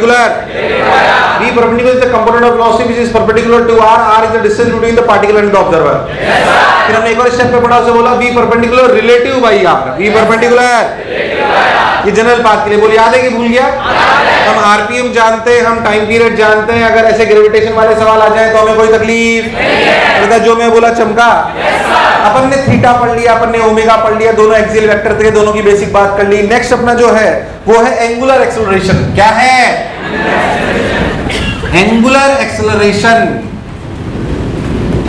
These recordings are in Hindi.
perpendicular. V perpendicular is the component of velocity which is perpendicular to r. R is the distance between the particle and the observer. फिर हमने एक और स्टेप पे पढ़ा, उसे बोला V perpendicular relative by r. V perpendicular ये जनरल पाथ के लिए बोल, याद है कि भूल गया? हम आरपीएम जानते हैं, हम टाइम पीरियड जानते हैं, अगर ऐसे ग्रेविटेशन वाले सवाल आ जाए तो हमें कोई तकलीफ नहीं। जो मैं बोला चमका। अपन ने थीटा पढ़ लिया, अपन ने ओमेगा पढ़ लिया, दोनों एक्सियल वेक्टर थे, दोनों की बेसिक बात कर ली। नेक्स्ट अपना जो है वो है एंगुलर एक्सेलरेशन। क्या है? Angular acceleration.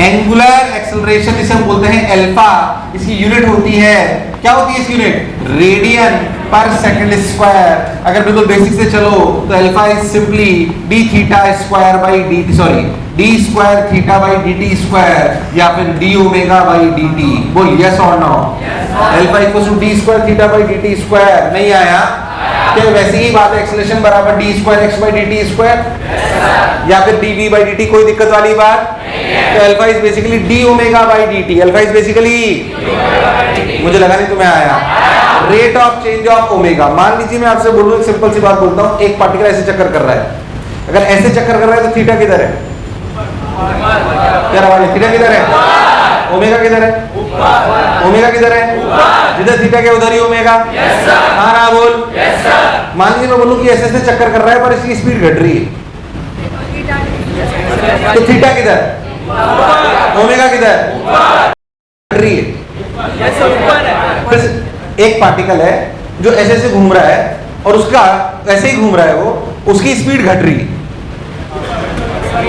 एंगुलर एक्सेलरेशन इसे हम बोलते हैं अल्फा। इसकी यूनिट होती है, क्या होती है इसकी unit? Radian per second square. अगर बिल्कुल बेसिक से चलो तो alpha is simply D theta square by D, sorry D square theta by D T square, या फिर D omega by D T. बोल यस और no? Alpha equals to D square theta by D T square. नहीं आया क्या? वैसी ही बात है, एक्सेलरेशन बराबर D square X by D T square, या फिर D V by D T. कोई दिक्कत वाली बात? तो alpha is basically D omega by D T. Alpha is basically, मुझे लगा नहीं तुम्हें आया, rate of change of omega. मान लीजिए मैं आपसे बोलूं, एक सिंपल सी बात बोलता हूं, एक पार्टिकल ऐसे चक्कर कर रहा है। अगर ऐसे चक्कर कर रहा है तो थीटा किधर है? क्या रहा? थीटा किधर है? ओमेगा किधर है? ओमेगा किधर है? जिधर थीटा के उधर ही ओमेगा। हाँ ना बोल। मान लीजिए मैं बोलूं कि ऐसे ऐसे चक्कर कर रहा है पर इसकी स्पीड घट रही है, तो थीटा किधर? ओमेगा किधर? घट रही है। एक पार्टिकल है जो ऐसे ऐसे घूम रहा है और उसका ऐसे ही घूम रहा है, वो उसकी स्पीड घट रही है,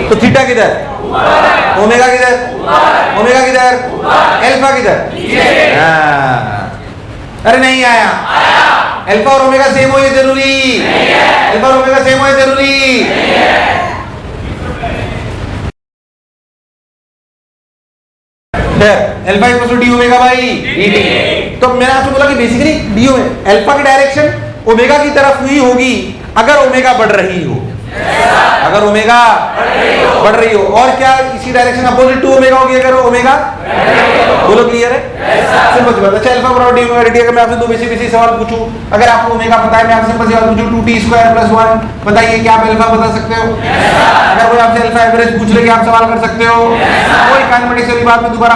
तो थीटा किधर? ओमेगा किधर? ओमेगा किधर? अल्फा किधर? अरे नहीं आया। अल्फा और ओमेगा सेम हो ये जरूरी? अल्फा और ओमेगा सेम हो ये जरूरी? Alpha equals to D omega by D T. तो मैंने आपसे बोला कि बेसिकली डी अल्फा की डायरेक्शन ओमेगा की तरफ हुई होगी अगर ओमेगा बढ़ रही हो, अगर ओमेगा बढ़ रही हो। और क्या इसी डायरेक्शन अपोजिट टू ओमेगा होगी अगर ओमेगा? बोलो क्लियर है? सिंपल सी बात। अच्छा अल्फा बराबर डी ओमेगा डी टी। अगर मैं आपसे दो बेसिक सवाल पूछूं, अगर आपको ओमेगा पता है, मैं आपसे सिंपल सी बात पूछूं 2t स्क्वायर प्लस 1, बताइए क्या आप अल्फा बता सकते हो? अगर कोई आपसे अल्फा एवरेज पूछ ले, क्या आप सवाल कर सकते हो? कोई काइनेमेटिक्स वाली बात में दोबारा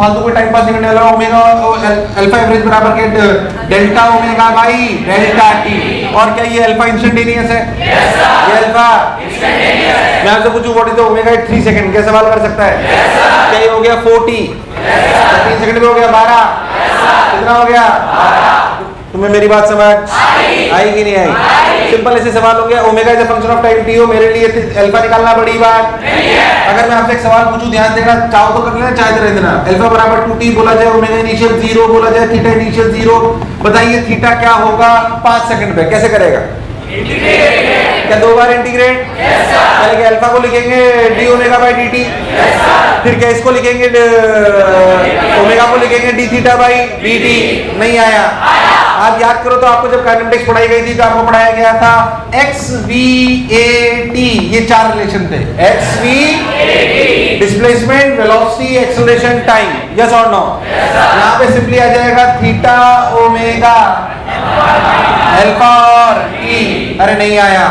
फालतू को टाइम पास नहीं करने वाला। ओमेगा अल्फा एवरेज बराबर के delta omega by delta T. और क्या ये अल्फा इंस्टेंटेनियस है? ये अल्फा मैं आपसे पूछूं what is the omega eight 3 second, क्या सवाल कर सकता है? क्या ये हो गया 40? 3 सेकंड में हो गया 12? कितना हो गया? तुम्हें मेरी बात समझ आई कि नहीं आई? सिंपल ऐसे सवाल हो गया। Omega is a function of time T हो, मेरे लिए अल्फा निकालना बड़ी बात नहीं है। अगर मैं आपसे एक सवाल पूछूं, ध्यान देना, चाहो तो कर लेना, चाहे तो रह देना। अल्फा बराबर 2t बोला जाए, ओमेगा इनिशियल 0 बोला जाए, थीटा इनिशियल 0, बताइए थीटा क्या होगा 5 सेकंड पे? कैसे करेगा? क्या दो बार इंटीग्रेट? पहले अल्फा को लिखेंगे D omega by D T, फिर क्या इसको लिखेंगे ओमेगा को लिखेंगे D theta by D T. नहीं आया? आप याद करो तो आपको जब काइनेमेटिक्स पढ़ाई गई थी तो आपको पढ़ाया गया था एक्स वी ए टी, ये 4 रिलेशन थे। X V displacement, velocity, acceleration, time. Yes और नो? यहाँ पे सिंपली आ जाएगा थीटा ओमेगा अल्फा और टी। अरे नहीं आया?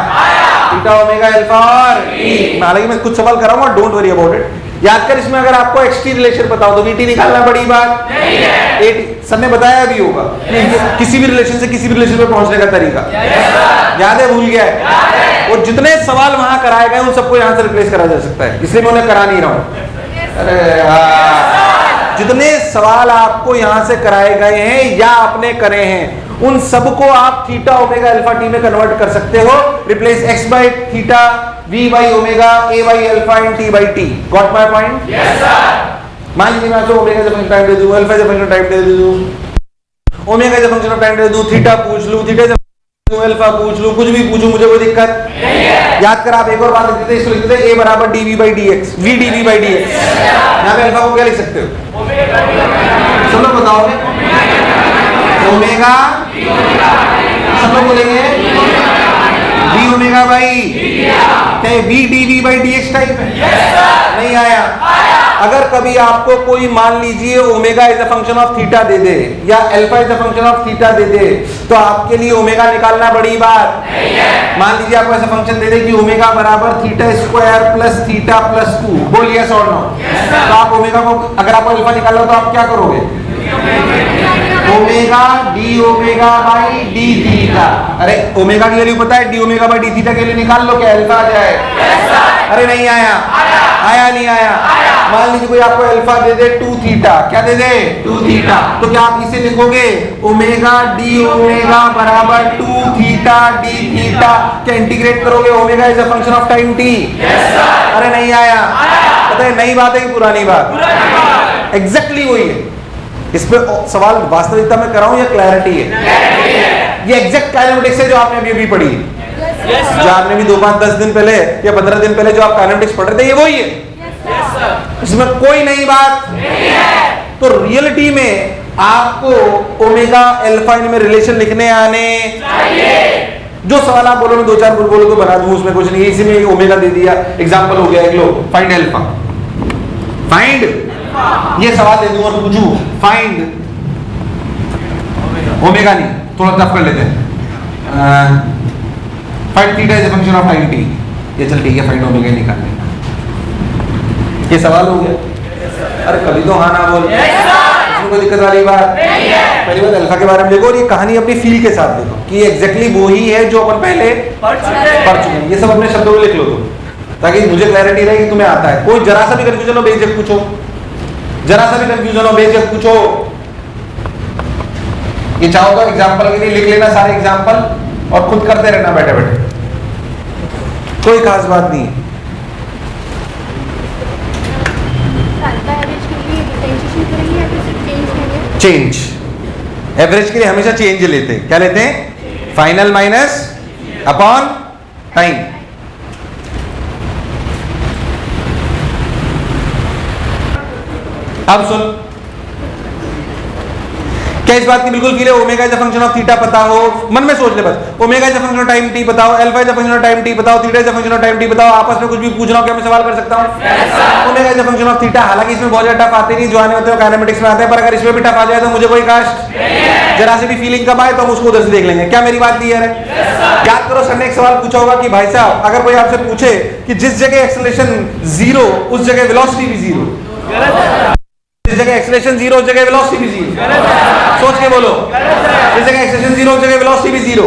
थीटा ओमेगा अल्फा और टी। हालांकि मैं कुछ सवाल कराऊंगा, डोंट वरी अबाउट इट। याद कर, इसमें अगर आपको एक्सटी रिलेशन बताओ तो वीटी निकालना बड़ी बात नहीं है। एटी सर ने बताया भी होगा, किसी भी रिलेशन से किसी भी रिलेशन पे पहुंचने का तरीका याद है? भूल गया है? और जितने सवाल वहां कराए गए उन सबको यहां से रिप्लेस करा जा सकता है, इसलिए मैं उन्हें करा नहीं रहा हूं। अरे जितने सवाल आपको यहां से कराए गए हैं या आपने करे हैं, उन सबको आप थीटा ओमेगा अल्फा टी में कन्वर्ट कर सकते हो। Replace X by theta, V by omega, A by alpha and T by T. Got my point? Yes sir. मान लीजिए मैं आपको ओमेगा का फंक्शन टाइम दे दूं, अल्फा का फंक्शन टाइम दे दूं, ओमेगा का फंक्शन ऑफ टाइम दे दूं, थीटा पूछ लूं, थीटा का अल्फा पूछ लूं, कुछ भी पूछूं, मुझे कोई दिक्कत नहीं है। याद कर, आप एक और बात लिखते थे, इसको लिखते थे a बराबर dv by dx, v dv by dx। यहाँ पे अल्फा को क्या लिख सकते हो? सब लोग बताओ। ओमेगा, सब लोग बोलेंगे v omega by v dv by dx type है। नहीं आया? अगर कभी आपको कोई मान लीजिए omega is a function of theta दे दे या alpha is a function of theta दे दे, तो आपके लिए ओमेगा निकालना बड़ी बात नहीं है। मान लीजिए आपको ऐसा फंक्शन दे दे कि ओमेगा बराबर theta square plus theta plus 2, बोल यस और नो। तो आप ओमेगा को, अगर आपको अल्फा निकालना तो आप क्या करोगे? Omega D omega by D theta. अरे ओमेगा की वैल्यू पता है, D omega by D theta के लिए निकाल लो, क्या अल्फा आ जाए? अरे नहीं आया, आया नहीं आया। मान लीजिए कोई आपको अल्फा दे दे 2 थीटा, क्या दे दे? 2 थीटा। तो क्या आप इसे लिखोगे ओमेगा डी ओमेगा बराबर 2 थीटा डी थीटा, क्या इंटीग्रेट करोगे? Omega is a function of time T. अरे नहीं आया। पता है नई बात है कि पुरानी बात? एग्जैक्टली वही है। इस पे सवाल वास्तविकता में कराऊं या क्लैरिटी है? ये एग्जैक्ट काइनेमेटिक्स है जो आपने अभी पढ़ी है। जो आपने भी 2, 5, 10 दिन पहले या 15 दिन पहले जो आप काइनेमेटिक्स पढ़ रहे थे, ये वही है। इसमें कोई नई बात नहीं है। तो रियलिटी में आपको ओमेगा अल्फा इनमें रिलेशन लिखने आने चाहिए। जो सवाल आप बोलो, मैं 2-4 बोलो तो बना दूं, उसमें कुछ नहीं। इसी में ओमेगा दे दिया, एग्जांपल हो गया। एक लो फाइंड अल्फा, फाइंड, ये सवाल दे दूं और पूछूं फाइंड ओमेगा, नहीं थोड़ा टफ कर लेते हैं, find theta is a function of time T. ये चल ठीक है, फाइंड ओमेगा निकाल लेंगे। ये सवाल हो गया। अरे कभी तो हाँ ना बोल, इसमें कोई दिक्कत वाली बात नहीं है। पहली बात अल्फा के बारे में देखो और ये कहानी अपनी फील के साथ देखो कि एग्जैक्टली वही है जो अपन पहले पढ़ चुके हैं। ये सब अपने शब्दों में लिख लो तुम, ताकि मुझे क्लैरिटी रहे कि तुम्हें आता है। कोई जरा सा भी कंफ्यूजन हो बेझिझक पूछो, जरा सा भी कंफ्यूजन हो बेझिझक पूछो। ये चाहो तो एग्जांपल के लिए लिख लेना सारे एग्जांपल और खुद करते रहना बैठे बैठे, कोई खास बात नहीं। चेंज, एवरेज के लिए हमेशा चेंज लेते हैं। क्या लेते हैं? Final minus upon time. अब सुन, क्या इस बात की बिल्कुल फील है omega is a function of theta पता हो? मन में सोच ले बस, omega is a function of time T बताओ, alpha is a function of time T बताओ, theta is a function of time T बताओ। आपस में कुछ भी पूछ रहा हूं, क्या मैं सवाल कर सकता हूं? Omega is a function of theta. हालांकि इसमें बहुत ज्यादा टफ आते नहीं, जो आने होते हैं काइनेमेटिक्स में आते हैं, पर अगर इसमें भी टफ आ जाए तो मुझे कोई कष्ट, जरा से भी फीलिंग कम आए तो हम उसको उधर से देख लेंगे। क्या मेरी बात क्लियर है? याद करो, सर ने एक सवाल पूछा होगा कि भाई साहब अगर कोई आपसे पूछे कि जिस जगह एक्सेलरेशन 0 उस जगह वेलोसिटी भी 0, जिस जगह एक्सेलरेशन 0 उस जगह वेलोसिटी भी 0, सोच के बोलो। जिस जगह एक्सेलरेशन 0 उस जगह वेलोसिटी भी 0,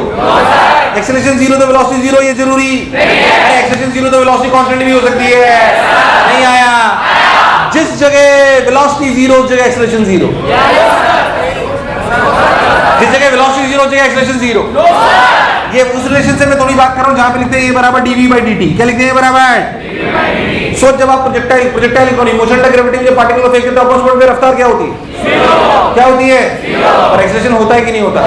एक्सेलरेशन 0 तो वेलोसिटी 0, ये जरूरी नहीं है। एक्सेलरेशन 0 तो वेलोसिटी कांस्टेंट भी हो सकती है। नहीं आया। जिस जगह वेलोसिटी 0 उस जगह एक्सेलरेशन 0, जिस जगह वेलोसिटी 0 उस जगह एक्सेलरेशन 0। ये उस रिलेशन से मैं थोड़ी बात कर रहा हूं जहां पे लिखते हैं ये बराबर dv by dt। क्या लिखते हैं? बराबर। सोच, जब आप projectile electronic motion and gravity में पार्टिकल को फेंकते हो तो उसमें रफ्तार क्या होती है? क्या होती है? और एक्सेलरेशन होता है कि नहीं होता?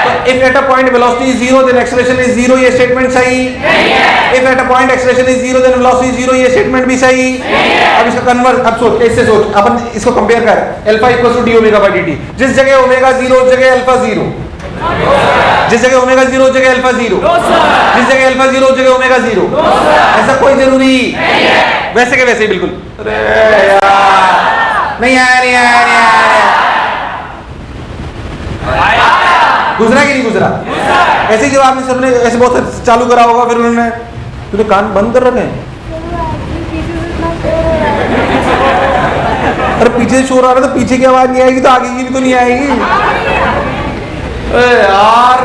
तो if at a point velocity is 0 then acceleration is 0, ये स्टेटमेंट सही नहीं है। If at a point acceleration is 0 then velocity is 0, ये स्टेटमेंट भी सही नहीं है। अब इसका कन्वर्स, अब सोच, इससे सोच, अपन इसको कंपेयर कर, alpha equals to d omega by dt। जिस जगह ओमेगा 0 उस जगह अल्फा 0, जिस जगह ओमेगा 0 उस जगह अल्फा 0, जिस जगह अल्फा 0 उस जगह ओमेगा 0। ऐसा कोई जरूरी नहीं है। वैसे के वैसे ही बिल्कुल। अरे यार, नहीं आया, नहीं आया, नहीं आया। गुजरा कि नहीं गुजरा? ऐसे जब आपने सबने ऐसे बहुत चालू करा होगा, फिर उन्होंने तो कान बंद कर रखे हैं। अरे पीछे से शोर आ रहा है तो पीछे की आवाज नहीं आएगी तो आगे की भी तो नहीं आएगी। यार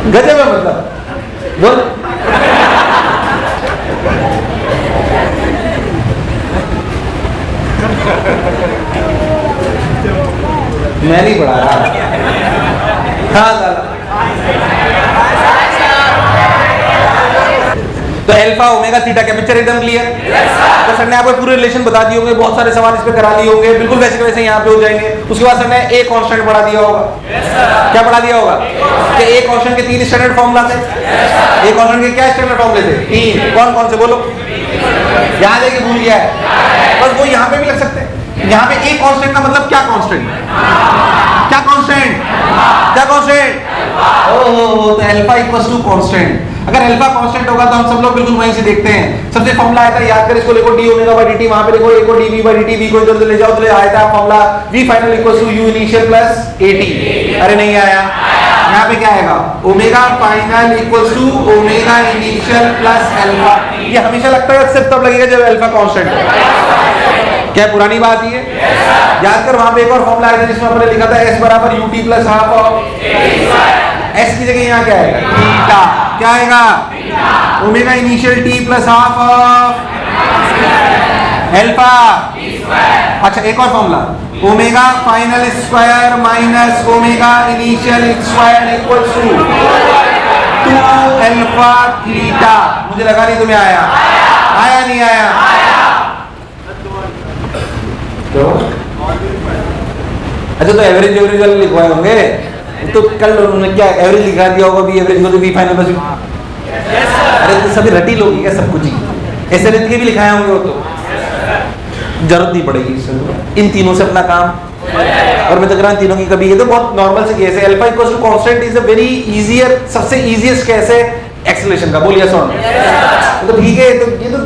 गजब है, मतलब बोल। मैं नहीं पढ़ा रहा। हाँ तो अल्फा ओमेगा थीटा का पिक्चर एकदम क्लियर। तो सर ने आपको पूरे रिलेशन बता दिए होंगे, बहुत सारे सवाल इस पे करा लिए होंगे, बिल्कुल वैसे के वैसे यहाँ पे हो जाएंगे। उसके बाद सर ने ए कांस्टेंट पढ़ा दिया होगा। क्या पढ़ा दिया होगा? कि ए कांस्टेंट के 3 स्टैंडर्ड फॉर्मूला थे। ए कांस्टेंट के क्या स्टैंडर्ड फॉर्मूले थे? 3। कौन कौन से बोलो? यहाँ देखिए भूल गया है, बस वो यहाँ पे भी लग सकते हैं। यहाँ पे ए कांस्टेंट का मतलब क्या कांस्टेंट? क्या कांस्टेंट? क्या कांस्टेंट? ओहो, तो अल्फा इक्वल्स टू कांस्टेंट। अगर अल्फा कांस्टेंट होगा तो हम सब लोग बिल्कुल वहीं से देखते हैं। सबसे फॉर्मूला आया था, याद कर इसको, लिखो डी ओमेगा बाय dt, वहां पे लिखो a को dv बाय dt, v को इधर ले जाओ, तो आया था formula v final equals to u initial plus at। अरे नहीं आया, यहाँ पे क्या आएगा, omega final equals to omega initial plus alpha. ये हमेशा लगता है सिर्फ तब लगेगा जब अल्फा कांस्टेंट हो। क्या पुरानी बात ही है? याद कर, वहां पे एक और फॉर्मूला आया था जिसमें हमने लिखा था s बराबर ut plus half of s की जगह यहाँ क्या आएगा, थीटा। क्या आएगा, omega initial t plus half of alpha. अच्छा एक और formula, omega final square minus omega initial square equals to 2 alpha theta. मुझे लगा नहीं तुम्हें आया, आया नहीं आया? तो अच्छा, तो एवरेज एवरेज वाले लिखवाए होंगे, तो कल उन्होंने क्या एवरेज लिखा दिया होगा, बी एवरेज को तो बी फाइनल बस। अरे तो सभी रटी लोग क्या सब कुछ ही ऐसे रेत के भी लिखाए होंगे, वो तो जरूरत नहीं पड़ेगी इन तीनों से अपना काम। और मैं तो कह रहा हूं तीनों की कभी, ये तो बहुत नॉर्मल से केस है। Alpha equals to constant is a very easier, सबसे इजीएस्ट केस है एक्सेलरेशन का। बोलिए सॉन, तो ठीक है, तो ये तो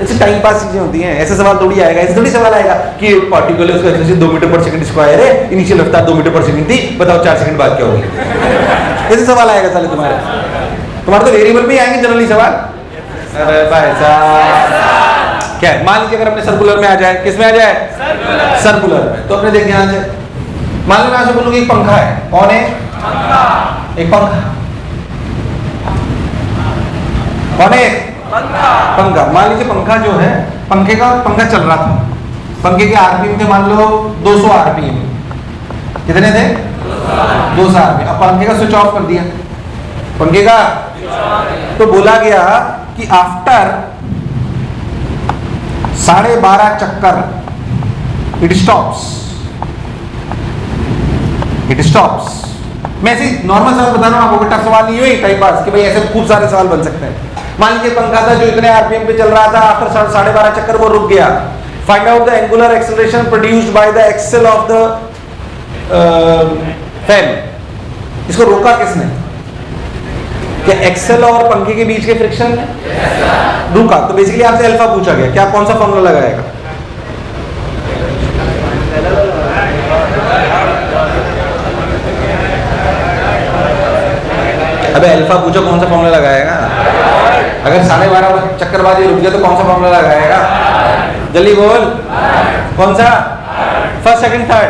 ऐसे टाइम पास चीजें होती हैं। ऐसे सवाल थोड़ी आएगा, ऐसे थोड़ी सवाल आएगा कि पार्टिकल है उसका acceleration 2 metre per second square है, इनिशियल रफ्तार 2 मीटर पर सेकंड थी, बताओ 4 सेकंड बाद क्या होगी। ऐसे सवाल आएगा साले तुम्हारे तो वेरिएबल में आएंगे जनरली सवाल। अरे भाई साहब, क्या है, मान लीजिए अगर अपने सर्कुलर में आ जाए, किस में आ जाए, सर्कुलर में, तो अपने देख ध्यान से, मान लो मैं आपसे बोलूंगी एक पंखा है, कौन है, एक पंखा, कौन है, पंखा। मान लीजिए पंखा जो है, पंखा चल रहा था, पंखे के आरपीएम थे मान लो 200 आरपीएम। कितने थे, 200 आरपीएम। अब पंखे का स्विच ऑफ कर दिया, पंखे का, तो बोला गया कि आफ्टर 12.5 चक्कर इट स्टॉप्स। मैं ऐसे नॉर्मल सवाल बता रहा हूं आपको, टफ सवाल नहीं हुई टाइम पास कि भाई ऐसे खूब सारे सवाल बन सकते हैं। मान लीजिए पंखा था जो इतने आरपीएम पे चल रहा था, आफ्टर 12.5 चक्कर वो रुक गया। Find out the angular acceleration produced by the axle of the fan. इसको रोका किसने, क्या एक्सेल और पंखे के बीच के फ्रिक्शन ने रुका। तो बेसिकली आपसे अल्फा पूछा गया, क्या कौन सा फॉर्मूला लगाएगा, अबे अल्फा पूछो कौन सा फॉर्मूला लगाएगा। अगर 12.5 चक्कर बाद ये रुक गया तो कौन सा फॉर्मूला लगाएगा, जल्दी बोल, कौन सा, फर्स्ट सेकंड थर्ड।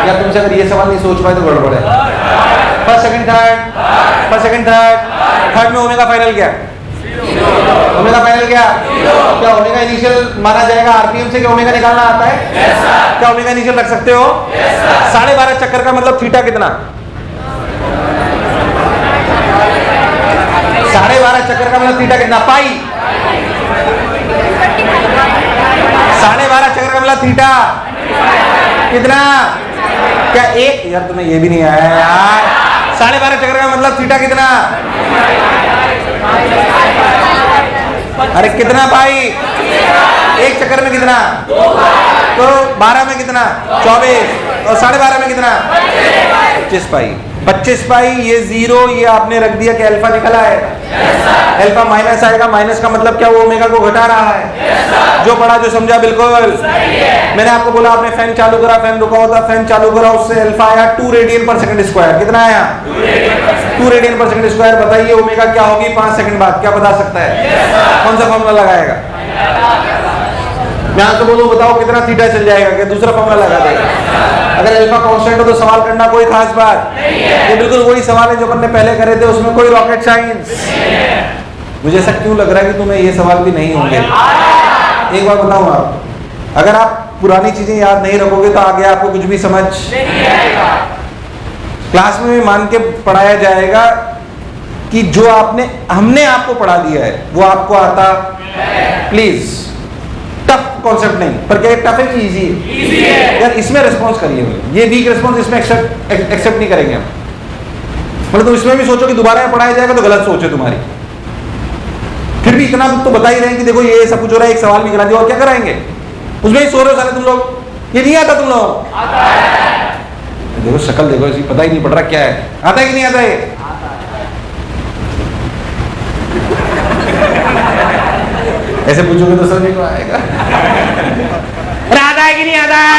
या तुमसे अगर ये सवाल नहीं सोच पाए तो गड़बड़ है। First second third, first second third, third में ओमेगा फाइनल क्या, ओमेगा फाइनल क्या, क्या ओमेगा इनिशियल माना जाएगा आरपीएम से, क्या ओमेगा निकालना आता है, क्या ओमेगा इनिशियल रख सकते हो, 12.5 चक्कर का मतलब थीटा कितना, 12.5 चक्कर का मतलब थीटा कितना, पाई। 12.5 चक्कर का मतलब थीटा कितना, क्या एक, यार तुम्हें ये भी नहीं आया यार, 12.5 चक्कर का मतलब थीटा कितना, अरे कितना पाई, एक चक्कर में कितना, तो 12 में कितना, 24, और 12.5 में कितना, 25 पाई। 25 पाई, ये 0, ये आपने रख दिया कि अल्फा निकला है, अल्फा माइनस आएगा, माइनस का मतलब क्या, वो ओमेगा को घटा रहा है। जो पढ़ा जो समझा बिल्कुल। मैंने आपको बोला आपने फैन चालू करा, फैन रुका होता, फैन चालू करा, उससे अल्फा आया 2 रेडियन पर सेकंड स्क्वायर। कितना आया, 2 रेडियन पर सेकंड स्क्वायर। बताइए ओमेगा क्या होगी 5 सेकंड बाद, क्या बता सकता है, कौन सा फॉर्मूला लगाएगा, मैं आपको बोलूं बताओ कितना थीटा चल जाएगा, क्या दूसरा फॉर्मूला लगा देगा। अगर अल्फा कांस्टेंट हो तो सवाल करना कोई खास बात नहीं है, ये बिल्कुल वही सवाल है जो अपन ने पहले करे थे, उसमें कोई रॉकेट साइंस। मुझे ऐसा क्यों लग रहा है कि तुम्हें ये सवाल भी नहीं होंगे। एक बार बताऊं, आप अगर आप पुरानी चीजें याद नहीं रखोगे तो आगे आपको कुछ भी समझ नहीं आएगा। क्लास में भी मान के पढ़ाया जाएगा कि जो हमने आपको पढ़ा दिया है वो आपको आता। प्लीज टफ कॉन्सेप्ट नहीं, पर क्या टफ है कि इजी है, यार इसमें रिस्पॉन्स करिए। ये वीक रिस्पॉन्स इसमें एक्सेप्ट नहीं करेंगे हम। मतलब तुम इसमें भी सोचो कि दोबारा पढ़ाया जाएगा तो गलत सोच है तुम्हारी। फिर भी इतना तो बता ही रहे हैं कि देखो ये सब कुछ हो रहा है, एक सवाल भी करा दिया और क्या कराएंगे, उसमें ही सो रहे हो सारे तुम लोग। ये नहीं आता तुम लोग, देखो शक्ल देखो, इसी पता ही नहीं पड़ रहा क्या है, आता है कि नहीं आता है। ऐसे पूछोगे तो समझ को आएगा। आता है कि नहीं आता है?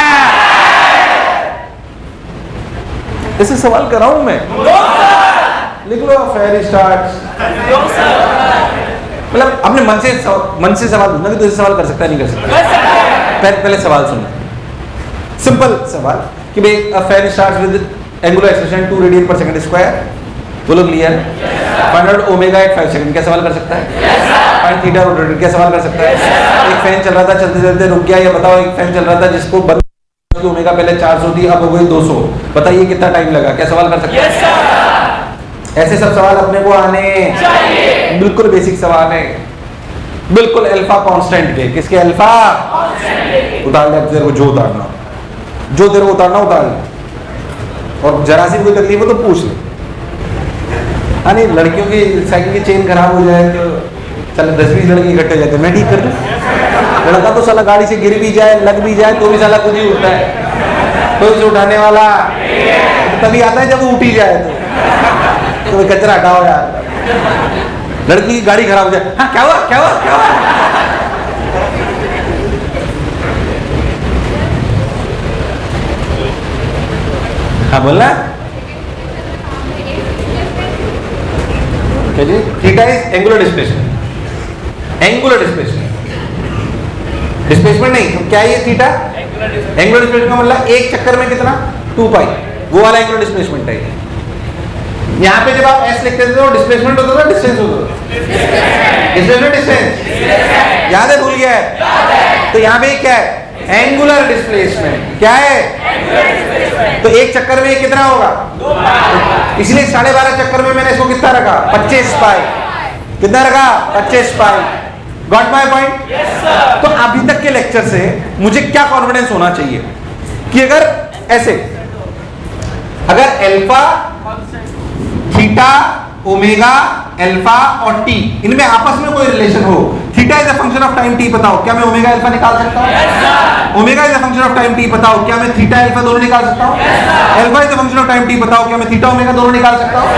ऐसे सवाल कर रहा हूं मैं। लिख लो फेयर स्टार्ट। मतलब अपने मन से सवाल पूछना कि तू ऐसे सवाल कर सकता है नहीं कर सकता। पहले सवाल सुनो, सिंपल सवाल कि भाई a fair starts with angular acceleration 2 radian per second square. बोलो clear? Find out omega eight 5 second. क्या सवाल कर सकता है? Find theta rotated. क्या सवाल कर सकता है? एक फैन चल रहा था, चलते चलते रुक गया। ये बताओ, एक फैन चल रहा था जिसको बंद ओमेगा पहले 400 थी, अब हो गई 200। बताइए कितना टाइम लगा? क्या सवाल कर सकता है? ऐसे सब सवाल अपने को आने चाहिए। बिल्कुल बेसिक सवाल है, बिल्कुल अल्फा कांस्टेंट के। किसके? अल्फा उतार ले तेरे को, जो उतारना, जो तेरे को उतारना उतार ले। और जरा सी कोई तकलीफ हो तो पूछ ले। हाँ नहीं, लड़कियों की साइकिल की चेन खराब हो जाए तो चल 10-20 लड़के इकट्ठे हो जाते हैं, मैं ठीक कर दूं। लड़का तो साला गाड़ी से गिर भी जाए, लग भी जाए तो भी साला खुद ही उठता है, कोई उसे उठाने वाला तो तभी आता है जब वो उठ ही जाए। तो कचरा हटाओ यार। लड़की की गाड़ी खराब हो जाए, हाँ क्या हुआ क्या हुआ क्या हुआ? हाँ बोलना क्या जी? Theta is angular displacement. Angular displacement, displacement नहीं तो क्या है ये थीटा? एंगुलर डिस्प्लेसमेंट का मतलब एक चक्कर में कितना? 2 पाई, वो वाला एंगुलर डिस्प्लेसमेंट है। यहाँ पे जब आप एस लिखते थे तो डिस्प्लेसमेंट होता था, डिस्टेंस होता था? डिस्प्लेसमेंट डिस्टेंस याद है? भूल गया है? तो यहाँ पे क्या है? Angular displacement. क्या है? तो एक चक्कर में कितना होगा? इसलिए 12.5 चक्कर में मैंने इसको कितना रखा? 25 पाई। कितना रखा? 25 पाई। Got my point? तो अभी तक के लेक्चर से मुझे क्या कॉन्फिडेंस होना चाहिए कि अगर ऐसे, अगर अल्फा, थीटा, ओमेगा, अल्फा और टी, इनमें आपस में कोई रिलेशन हो, theta is a function of time T, बताओ क्या मैं ओमेगा अल्फा निकाल सकता हूं? Omega is a function of time T, बताओ क्या मैं थीटा अल्फा दोनों निकाल सकता हूं? Alpha is a function of time T, बताओ क्या मैं थीटा ओमेगा दोनों निकाल सकता हूं?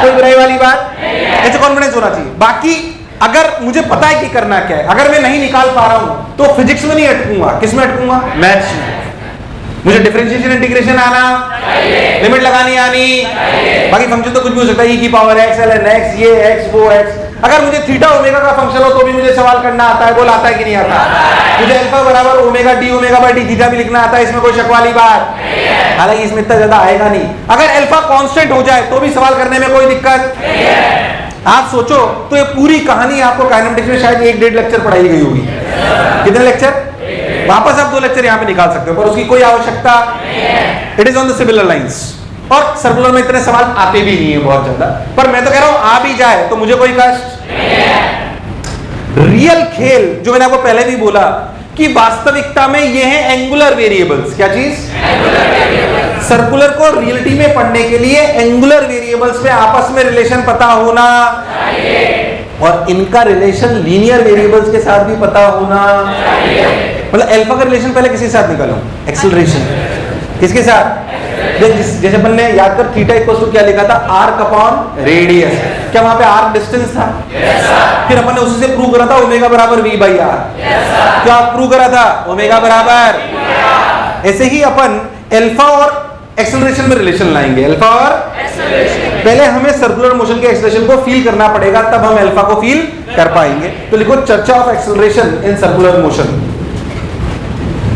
कोई बुराई वाली बात? ऐसे कॉन्फिडेंस होना चाहिए। बाकी अगर मुझे पता है कि करना क्या है, अगर मैं नहीं निकाल पा रहा हूं तो फिजिक्स में नहीं अटकूंगा। किस में अटकूंगा? मैथ्स में। मुझे डिफरेंशिएशन इंटीग्रेशन आना, लिमिट लगानी आनी, बाकी फंक्शन तो कुछ भी हो सकता है, e की पावर x, ln x, ये x वो x। अगर मुझे थीटा ओमेगा का फंक्शन हो तो भी मुझे सवाल करना आता है। बोल आता है कि नहीं आता? मुझे अल्फा बराबर omega D omega by D theta भी लिखना आता है, इसमें कोई शक वाली बात? हालांकि इसमें इतना ज्यादा आएगा नहीं। अगर अल्फा कांस्टेंट हो जाए तो भी सवाल करने में कोई दिक्कत नहीं है। आप सोचो तो ये पूरी कहानी आपको काइनेमेटिक्स में शायद 1-1.5 लेक्चर पढ़ाई गई होगी। कितने लेक्चर? वापस आप 2 लेक्चर यहाँ पे निकाल सकते हो, पर उसकी कोई आवश्यकता it is on the similar lines. और सर्कुलर में इतने सवाल आते भी नहीं है बहुत ज्यादा, पर मैं तो कह रहा हूं आ भी जाए तो मुझे कोई कष्ट नहीं है। रियल खेल जो मैंने आपको पहले भी बोला कि वास्तविकता में ये है एंगुलर वेरिएबल्स। क्या चीज? सर्कुलर को रियलिटी में पढ़ने के लिए एंगुलर वेरिएबल्स में आपस में रिलेशन पता होना चाहिए, और इनका रिलेशन लीनियर वेरिएबल्स के साथ भी पता होना चाहिए। मतलब अल्फा का रिलेशन पहले किसके साथ निकालो? एक्सेलरेशन। किसके साथ? जैसे अपन ने याद कर थीटा इक्वल टू क्या लिखा था? Arc upon radius. क्या वहां पे आर्क डिस्टेंस था? फिर अपन ने उसी से प्रूव करा था ओमेगा बराबर v बाई आर। क्या प्रूव करा था? ओमेगा बराबर। ऐसे ही अपन अल्फा और एक्सेलरेशन में रिलेशन लाएंगे। अल्फा और पहले हमें सर्कुलर मोशन के एक्सेलरेशन को फील करना पड़ेगा, तब हम अल्फा को फील कर पाएंगे। तो लिखो चर्चा of acceleration in circular motion.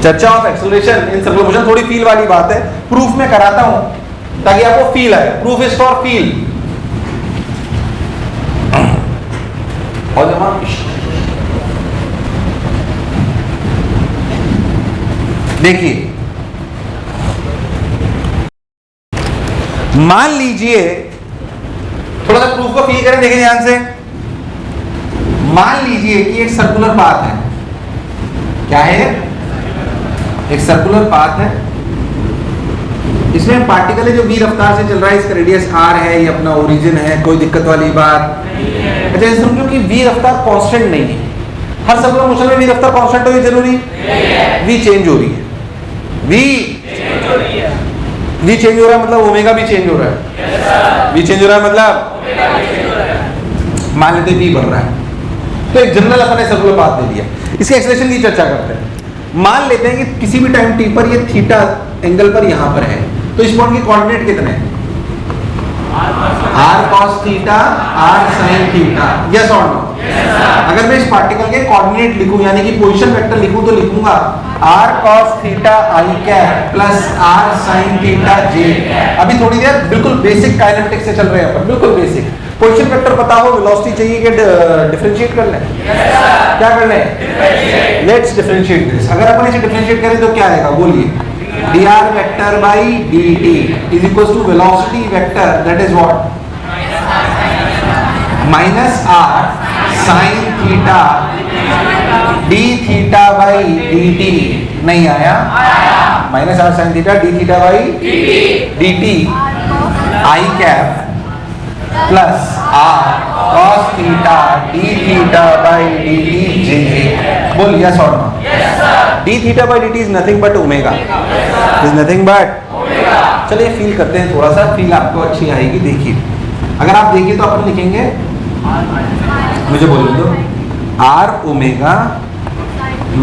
चर्चा of acceleration in circular motion थोड़ी फील वाली बात है, प्रूफ में कराता हूं ताकि आपको फील आए। Proof is for feel. और देखिए, मान लीजिए, थोड़ा सा प्रूफ को फील करें, देखिए ध्यान से। मान लीजिए कि एक सर्कुलर पाथ है। क्या है? एक सर्कुलर पाथ है, इसमें पार्टिकल है जो v रफ्तार से चल रहा है, इसका रेडियस r है, ये अपना ओरिजिन है, कोई दिक्कत वाली बात नहीं है। अच्छा समझो कि v रफ्तार कांस्टेंट नहीं है। हर सर्कुलर मोशन में v रफ्तार कांस्टेंट होगी जरूरी नहीं, v चेंज हो रही है। v चेंज हो रहा है मतलब ओमेगा भी चेंज हो रहा है। v चेंज हो रहा है मतलब मान लेते v बढ़ रहा है, तो एक जनरल अपन ने सर्कुलर पाथ दे दिया। इसके एक्सेलरेशन की चर्चा करते हैं। मान लेते हैं कि किसी भी टाइम टी पर ये थीटा एंगल पर यहां पर है, तो इस पॉइंट के कोऑर्डिनेट कितने हैं? r cos theta r sin theta, yes और नो? अगर मैं इस पार्टिकल के कोऑर्डिनेट लिखूं यानी कि पोजीशन वेक्टर लिखूं तो लिखूंगा r cos theta i cap plus r sin theta j। अभी थोड़ी देर बिल्कुल बेसिक काइनेमेटिक्स से चल रहे हैं अपन, बिल्कुल बेसिक। पोजीशन वेक्टर पता हो, वेलोसिटी चाहिए कि डिफरेंशिएट कर लें? क्या कर लें? Let's differentiate this. अगर अपन इसे डिफरेंशिएट करें तो क्या आएगा? बोलिए। dr vector by dt is equals to velocity vector, that is what? minus r sin theta d theta by dt। नहीं आया? minus r sin theta d theta by dt I cap plus r cos theta d theta by dt j। बोल yes or no? d theta by dt is nothing but omega, is nothing but omega। चलिए फील करते हैं, थोड़ा सा फील आपको अच्छी आएगी। देखिए, अगर आप देखिए तो अपन लिखेंगे, मुझे बोल दो, r omega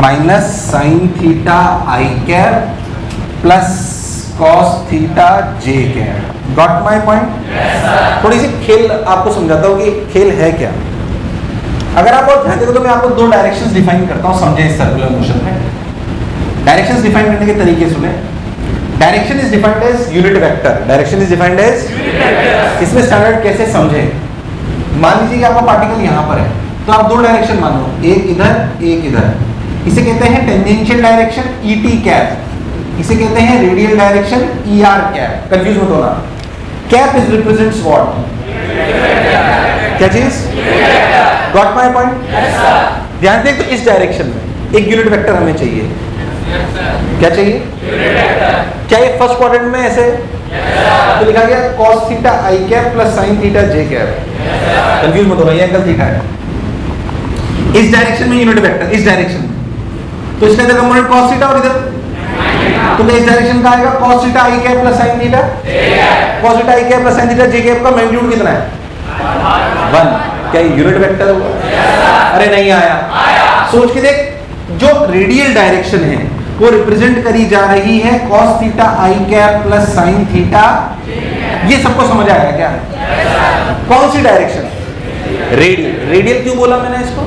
minus sine theta I cap plus cos theta J cap. Got my point? थोड़ी सी खेल आपको समझाता हूँ कि खेल है क्या। अगर आप और ध्यान देखो तो मैं आपको दो डायरेक्शंस डिफाइन करता हूँ, समझे इस सर्कुलर मोशन में। डायरेक्शंस डिफाइन करने के तरीके सुने। Direction is defined as unit vector. Direction is defined as, इसमें स्टैंडर्ड कैसे समझे? मान लीजिए कि आपका पार्टिकल यहाँ पर है, तो आप दो डायरेक्शन मानो, एक इधर एक इधर। इसे कहते हैं टेंजेंशियल डायरेक्शन ई टी कैप, इसे कहते हैं radial direction E R cap. Confuse मत होना। Cap is represents what? क्या चीज? Got my point? ध्यान दें तो इस डायरेक्शन में एक यूनिट वेक्टर हमें चाहिए। क्या चाहिए? क्या ये फर्स्ट क्वाड्रेंट में ऐसे तो लिखा गया cos theta I cap plus sin theta J cap. Confuse मत होना, ये एंगल थीटा है। इस डायरेक्शन में यूनिट वेक्टर, इस डायरेक्शन में, तो इसका इधर कंपोनेंट cos थीटा और इधर तो इस डायरेक्शन का आएगा cos theta I cap plus sin theta. cos theta I cap plus sin theta J cap का मैग्नीट्यूड कितना है? 1। क्या ये यूनिट वेक्टर हुआ? अरे नहीं आया। सोच के देख, जो रेडियल डायरेक्शन है वो रिप्रेजेंट करी जा रही है cos theta I cap plus sin theta. ये सबको समझ आया क्या? कौन सी डायरेक्शन? रेडियल। रेडियल क्यों बोला मैंने इसको?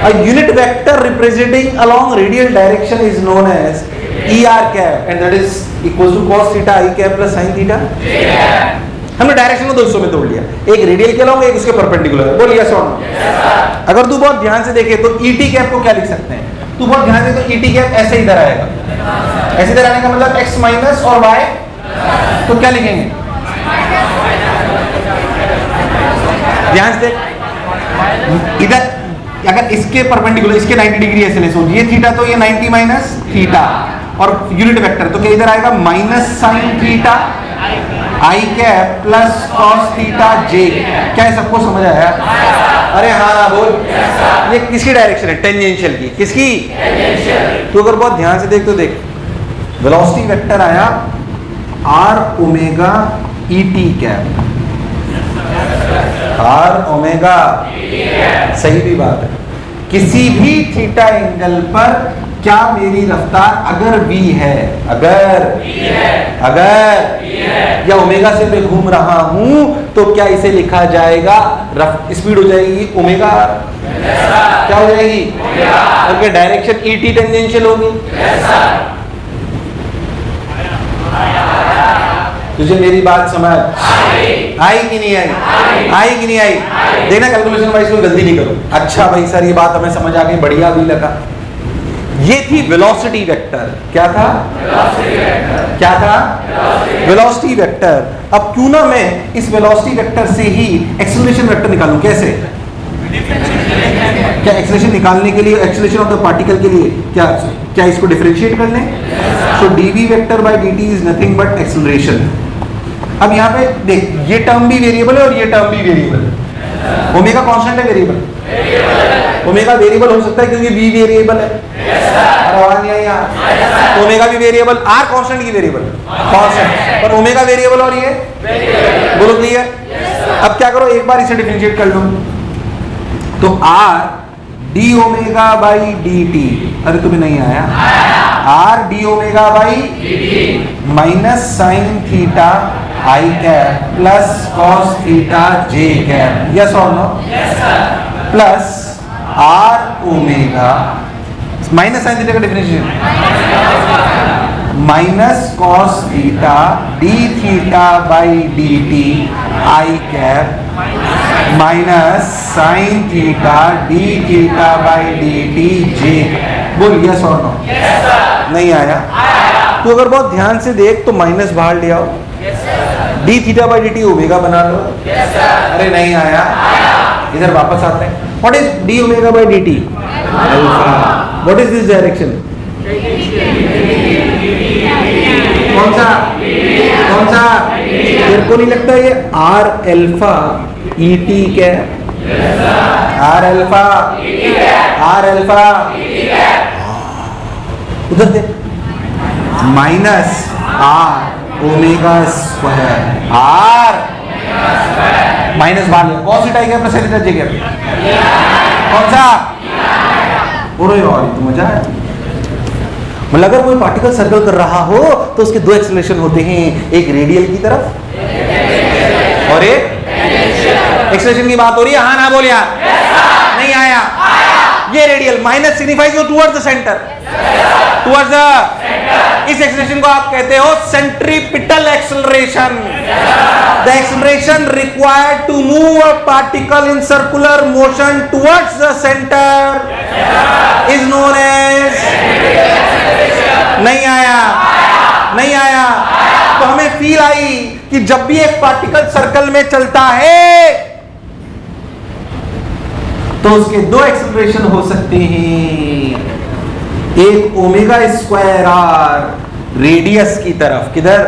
A unit vector representing along radial direction is known as ER cap and that is equals to cos theta I cap plus sin theta। हमने डायरेक्शन को दो हिस्सों में तोड़ लिया, एक रेडियल के अलॉन्ग, एक उसके परपेंडिकुलर। बोल यस और नो? अगर तू बहुत ध्यान से देखे तो ET कैप को क्या लिख सकते हैं? तू बहुत ध्यान दे तो ET कैप ऐसे इधर आएगा। ऐसे इधर आने का मतलब x माइनस और y, तो क्या लिखेंगे? ध्यान से देख, इधर अगर इसके परपेंडिकुलर, इसके 90 डिग्री ऐसे ले, ये थीटा तो ये 90 माइनस थीटा और यूनिट वेक्टर, तो क्या इधर आएगा minus sine theta I cap plus cos theta जे। क्या है, सबको समझ आया? अरे हाँ बोल। ये किसकी डायरेक्शन है? टेंजेंशियल की। किसकी? तो अगर बहुत ध्यान से देख तो देख, वेलोसिटी वेक्टर आया R omega E T cap, R omega, सही भी बात है। किसी भी थीटा एंगल पर क्या मेरी रफ्तार अगर v है, अगर या ओमेगा से मैं घूम रहा हूं तो क्या इसे लिखा जाएगा? स्पीड हो जाएगी ओमेगा। क्या हो जाएगी? और क्या डायरेक्शन ई टी टेंजेंशियल होगी? तुझे मेरी बात समझ आई कि नहीं आई? आई कि नहीं आई? देखना कैलकुलेशन वाइज कोई गलती नहीं करो। अच्छा भाई सर ये बात हमें समझ आ गई, बढ़िया भी लगा। ये थी वेलोसिटी वेक्टर। क्या था? क्या था? Velocity vector. अब क्यों ना मैं इस वेलोसिटी वेक्टर से ही एक्सेलरेशन वेक्टर निकालूं। कैसे? क्या एक्सेलरेशन निकालने के लिए, एक्सेलरेशन ऑफ द पार्टिकल के लिए क्या इसको डिफरेंशिएट कर लें? सो dv vector by dt is nothing but acceleration. अब यहाँ पे देख, ये टर्म भी वेरिएबल है और ये टर्म भी वेरिएबल है। ओमेगा कांस्टेंट है, वेरिएबल। ओमेगा वेरिएबल हो सकता है क्योंकि v वेरिएबल है। आवाज नहीं आई यार? ओमेगा भी वेरिएबल, r कांस्टेंट की वेरिएबल, कांस्टेंट, पर ओमेगा वेरिएबल और ये बोलो क्लियर। अब क्या करो, एक बार इसे डिफरेंशिएट कर लो। तो R D omega by D T, अरे तुम्हें नहीं आया, R D omega by minus sine theta I cap plus cos theta J cap, yes और no, plus R omega minus sine theta का differentiation minus cos theta D theta by D T I cap minus sine theta D theta by D T J, बोल यस और नो, नहीं आया, तो अगर बहुत ध्यान से देख तो माइनस बाहर ले आओ, D theta by D T omega बना लो, अरे नहीं आया, इधर वापस आते हैं, what is D omega by D T, alpha, what is this direction, कौन सा, कौन सा, तेरे को नहीं लगता ये आर अल्फा ई टी क्या, आर अल्फा, आर अल्फा, उधर दे, minus R omega square, R minus बाहर ले, कौन सी टाइप है प्लस थीटा जे कैप, कौन सा, और तो मजा है, मतलब अगर कोई पार्टिकल सर्कल कर रहा हो तो उसके दो एक्सेलरेशन होते हैं, एक रेडियल की तरफ और एक एक्सेलरेशन की बात हो रही है, हाँ ना बोल यार, नहीं आया, ये radial minus signifies towards the centre, towards the, इस एक्सेलरेशन को आप कहते हो centripetal acceleration, the acceleration required to move a particle in circular motion towards the centre is known as, नहीं आया, नहीं आया, तो हमें फील आई कि जब भी एक पार्टिकल सर्कल में चलता है तो उसके दो एक्सेलरेशन हो सकते हैं, एक ओमेगा स्क्वायर आर रेडियस की तरफ, किधर,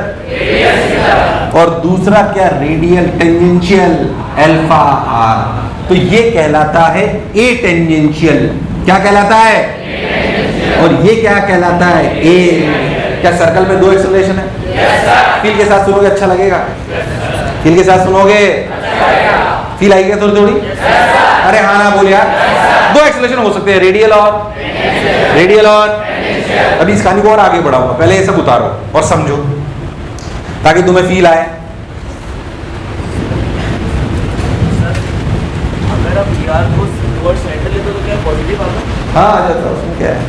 और दूसरा क्या, रेडियल टेंजेंशियल अल्फा आर, तो ये कहलाता है ए टेंजेंशियल, क्या कहलाता है, और ये क्या कहलाता है, ए, क्या सर्कल में दो एक्सेलरेशन है, फील के साथ सुनोगे अच्छा लगेगा, फील के साथ सुनोगे फील आएगी थोड़ी थोड़ी, अरे हाँ ना बोल यार, दो एक्सेलरेशन हो सकते हैं, रेडियल और, रेडियल और, अभी इस कहानी को और आगे बढ़ाऊंगा, पहले ये सब उतारो और समझो ताकि तुम्हें फील आए। अगर आप यार को सेंटर लेते तो क्या पॉजिटिव आएगा, हाँ आ जाता है, उसमें क्या है,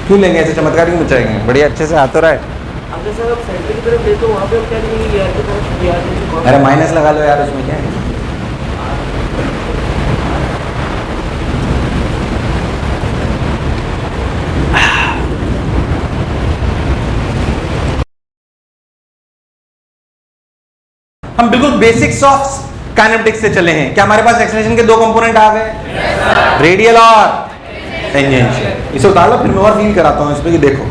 क्यों लेंगे ऐसे चमत्कार क्यों मचाएंगे, बढ़िया अच्छे से आता रहा है, अगर सर आप सेंटर की तरफ ले तो वहाँ पे आप क्या करेंगे, यार के तरफ, यार के, अरे माइनस लगा लो यार, उसमें क्या है, हम बिल्कुल बेसिक्स ऑफ काइनेमेटिक्स से चले हैं, क्या हमारे पास एक्सेलरेशन के दो कंपोनेंट आ गए, रेडियल और टेंजेंशियल, इसे उतार लो, फिर मैं और फील कराता हूं इसमें कि देखो,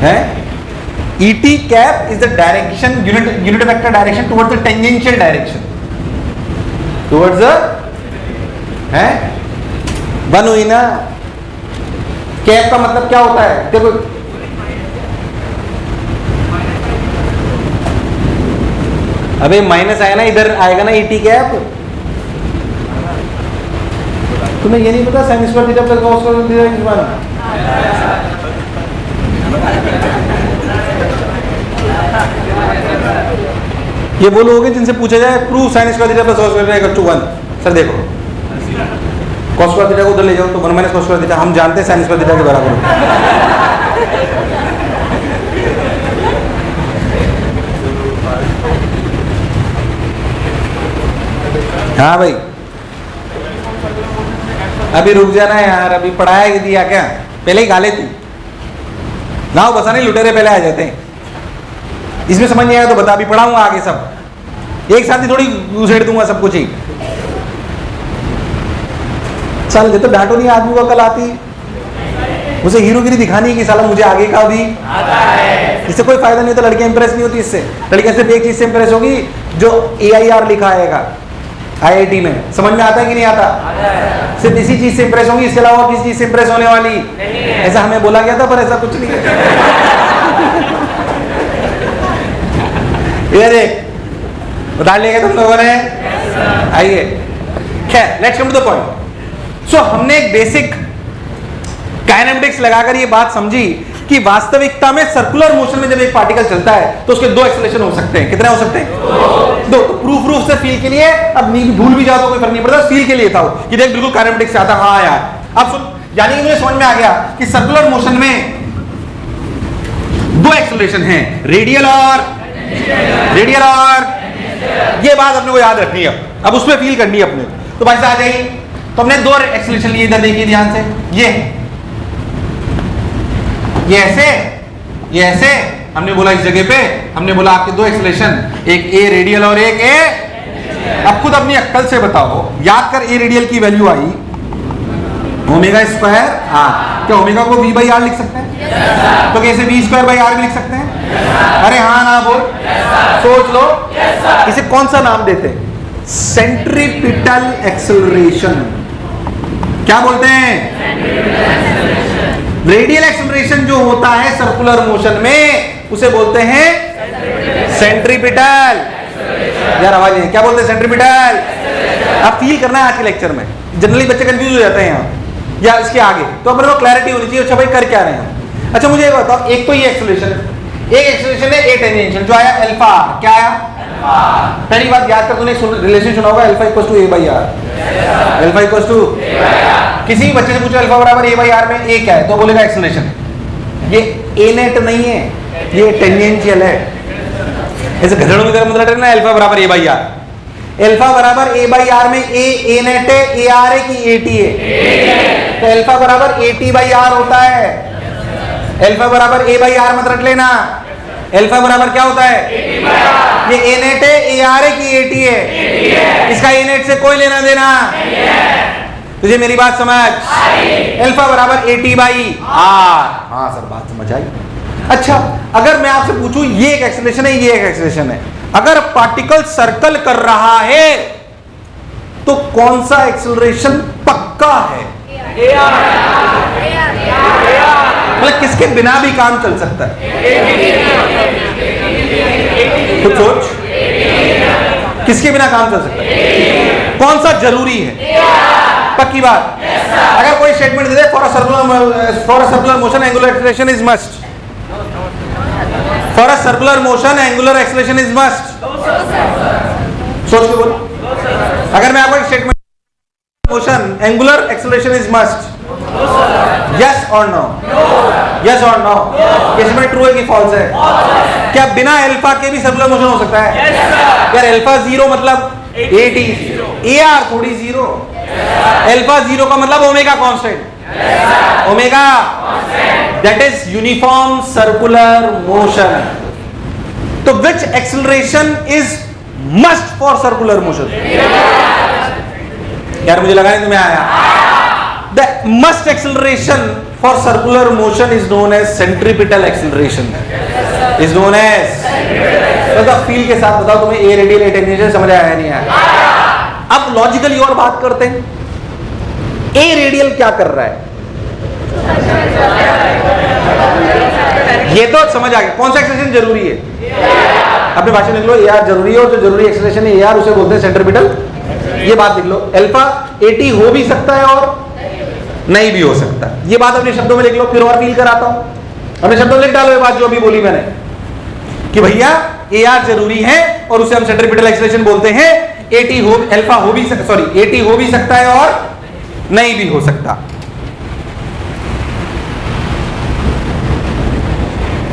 है ET cap is the direction, unit vector direction towards the tangential direction, towards the, है वन हुई ना, कैप का मतलब क्या होता है, देखो अबे माइनस आया ना, इधर आएगा ना ईटी कैप, तुम्हें ये नहीं पता sine square theta plus cos square theta is 1, ये वो लोग हैं जिनसे पूछा जाए prove sine square theta plus cos square theta equal to 1, sir देखो कॉस स्क्वायर थीटा को उधर ले जाओ तो 1 माइनस कॉस स्क्वायर थीटा, हम जानते हैं साइन स्क्वायर थीटा के बराबर होता है, हाँ भाई अभी रुक जाना यार, अभी पढ़ाया दिया क्या, पहले ही गा ले तू, गाँव बसा नहीं लुटेरे पहले आ जाते हैं, इसमें समझ नहीं आया तो बता, अभी पढ़ाऊंगा आगे सब, एक साथ ही थोड़ी घुसेड़ दूंगा सब कुछ ही, चल ये तो डांटो नहीं आदमी को, कल आती उसे हीरोगिरी दिखानी है कि साला मुझे आगे का भी आता है, इससे कोई फायदा नहीं होता, लड़कियां इंप्रेस नहीं होती इससे, लड़कियां सिर्फ एक चीज से इंप्रेस होगी, जो AIR लिखा आएगा IIT में, समझ में आता है कि नहीं आता, सिर्फ इसी चीज से इंप्रेस होंगी, इसके अलावा किसी चीज से इंप्रेस होने वाली नहीं है, ऐसा हमें बोला गया था पर ऐसा कुछ नहीं है ये देख बता लिया तुम लोगों ने। आइए खैर let's come to the point. So हमने एक बेसिक काइनेमेटिक्स लगाकर ये बात समझी कि वास्तविकता में सर्कुलर मोशन में जब एक पार्टिकल चलता है तो उसके दो एक्सेलरेशन हो सकते हैं। कितने हो सकते हैं? दो। तो प्रूफ से फील के लिए, अब भूल भी जाओ तो कोई फर्क नहीं पड़ता, फील के लिए था वो कि देख बिल्कुल काइनेमेटिक्स से आता। हाँ यार अब सुन, यानी कि मुझे समझ में आ गया कि सर्कुलर मोशन में दो एक्सेलरेशन हैं, रेडियल और ये बात अपने को याद रखनी है। अब उसमें फील करनी है अपने। तो भाई साहब आ जाइए, तो हमने दो एक्सेलरेशन लिए, इधर देखिए ध्यान से, ये ऐसे हमने बोला इस जगह पे, हमने बोला आपके दो एक्सेलरेशन, एक ए रेडियल और एक ए। अब खुद अपनी अक्ल से बताओ, याद कर ए रेडियल की वैल्यू आई ओमेगा स्क्वायर आर। क्या ओमेगा को v बाई आर लिख सकते हैं? तो कैसे v स्क्वायर बाई आर भी लिख सकते हैं? अरे हाँ ना बोल, सोच लो। इसे कौन सा नाम देते हैं? Centripetal acceleration. क्या बोलते हैं? रेडियल एक्सेलरेशन जो होता है सर्कुलर मोशन में उसे बोलते हैं सेंट्रीपिटल। यार आवाज नहीं, क्या बोलते हैं? सेंट्रीपिटल। आप फील करना है आज के लेक्चर में, जनरली बच्चे कंफ्यूज हो जाते हैं यहाँ या इसके आगे, तो अपने को क्लैरिटी होनी चाहिए। अच्छा भाई कर क्या रहे हैं? अच्छा मुझे ये बताओ, एक तो ये एक्सेलरेशन है, एक एक्सेलरेशन है ए टेंजेंशियल जो आया अल्फा। क्या आया? पहली बात याद कर, तूने रिलेशन सुना होगा alpha equals to A by R. Alpha equals to, किसी भी बच्चे से पूछो अल्फा बराबर ए बाई आर में ए क्या है तो बोलेगा एक्सेलरेशन। ये ए नेट नहीं है, ये टेंजेंशियल है। ऐसे घड़ों की तरह मतलब ना अल्फा बराबर ए बाई आर। अल्फा बराबर ए बाई आर में ए नेट है, ए आर है कि ए टी है? तो अल्फा बराबर ए टी बाई आर होता है। अल्फा बराबर ए बाई आर मत रख लेना, अल्फा बराबर क्या होता है? ये ए नेट है, ए आर है कि ए टी है? इसका ए नेट से कोई लेना देना? तुझे मेरी बात समझ? अल्फा बराबर ए टी बाई आर। हाँ सर बात समझ आई। अच्छा अगर मैं आपसे पूछूं ये एक एक्सेलरेशन है, ये एक एक्सेलरेशन है, अगर पार्टिकल सर्कल कर रहा है तो कौन सा एक्सेलरेशन पक्का है? मतलब किसके बिना भी काम चल सकता है? कुछ सोच, किसके बिना काम चल सकता है? कौन सा जरूरी है? पक्की बात। अगर कोई statement they they for a circular motion angular acceleration is must, for a circular motion angular acceleration is must, सोच के बोलो। अगर मैं आपको एक statement, motion angular acceleration is must, yes और नो? यस और नो? इसमें ट्रू है कि फॉल्स है? क्या बिना अल्फा के भी सर्कुलर मोशन हो सकता है? यार अल्फा जीरो मतलब ए टी, ए आर थोड़ी जीरो। अल्फा जीरो का मतलब omega constant, omega that is uniform circular motion. तो which acceleration is must for circular motion? यार मुझे लगा नहीं तुम्हें आया। The must acceleration for circular motion is known as centripetal acceleration, is known as. तो फील के साथ बताओ तुम्हें ए रेडियल ए टेंजेंशियल समझ आया नहीं आया? अब लॉजिकली और बात करते हैं, ए रेडियल क्या कर रहा है? ये तो समझ आ गया। कौन सा एक्सेलरेशन जरूरी है? अपने भाषा में लिख लो, ए आर जरूरी है और जो जरूरी एक्सेलरेशन है ए आर उसे बोलते हैं सेंट्रीपिटल। ये बात लिख लो, अल्फा ए टी हो भी सकता है और नहीं भी हो सकता। ये बात अपने शब्दों में लिख लो, फिर और फील कराता हूं। अपने शब्दों में लिख डालो ये बात जो अभी बोली मैंने कि भैया ए आर जरूरी है और उसे हम सेंट्रीपिटल एक्सेलरेशन बोलते हैं। ए टी हो, अल्फा हो भी, सॉरी ए टी हो भी सकता है और नहीं भी हो सकता।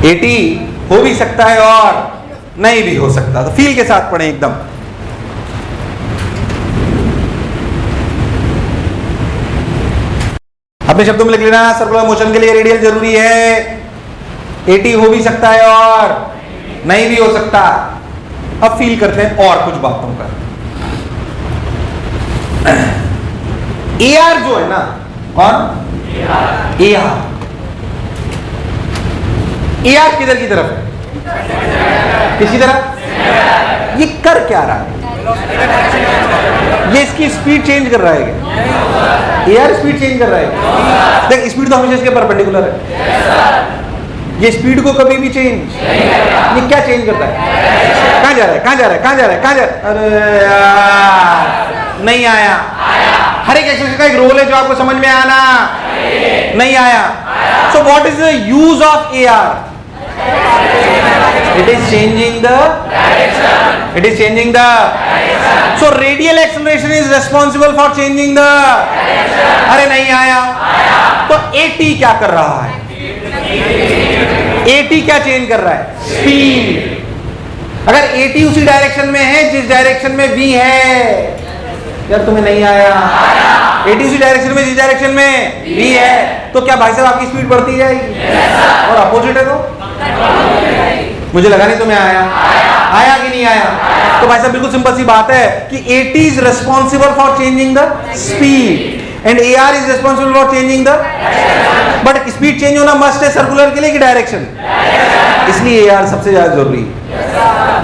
ए टी हो भी सकता है और नहीं भी हो सकता। तो फील के साथ पढ़ें एकदम। अपने शब्दों में लिख लेना, सर्कुलर मोशन के लिए रेडियल जरूरी है, ए टी हो भी सकता है और नहीं भी हो सकता। अब फील करते हैं और कुछ बातों का। ए आर जो है ना, कौन? ए आर, ए आर किधर की तरफ है? किसी तरफ। ये कर क्या रहा है? ये इसकी स्पीड चेंज कर रहा है क्या? ए आर स्पीड चेंज कर रहा है। देख स्पीड तो हमेशा इसके परपेंडिकुलर है। ये स्पीड को कभी भी चेंज, ये क्या चेंज करता है? कहां जा रहा है, कहां जा रहा है, कहां जा रहा है, कहां जा रहा है? अरे यार नहीं आया। हर एक एक्सलेशन का एक रोल है जो आपको समझ में आना नहीं आया। So what is the use of AR? It is changing the direction. It is changing the direction. So radial acceleration is responsible for changing the direction. अरे नहीं आया। तो AT क्या कर रहा है? AT क्या चेंज कर रहा है? स्पीड। अगर AT उसी डायरेक्शन में है जिस डायरेक्शन में V है, यार तुम्हें नहीं आया। AT उसी डायरेक्शन में जिस डायरेक्शन में V है, तो क्या भाई साहब आपकी स्पीड बढ़ती जाएगी? और अपोजिट है तो मुझे लगा नहीं तुम्हें आया। आया कि नहीं आया? तो भाई साहब बिल्कुल सिंपल सी बात है कि AT is responsible for changing the speed and AR is responsible for changing the, but speed change होना मस्ट है सर्कुलर के लिए कि डायरेक्शन, इसलिए AR सबसे ज्यादा जरूरी है।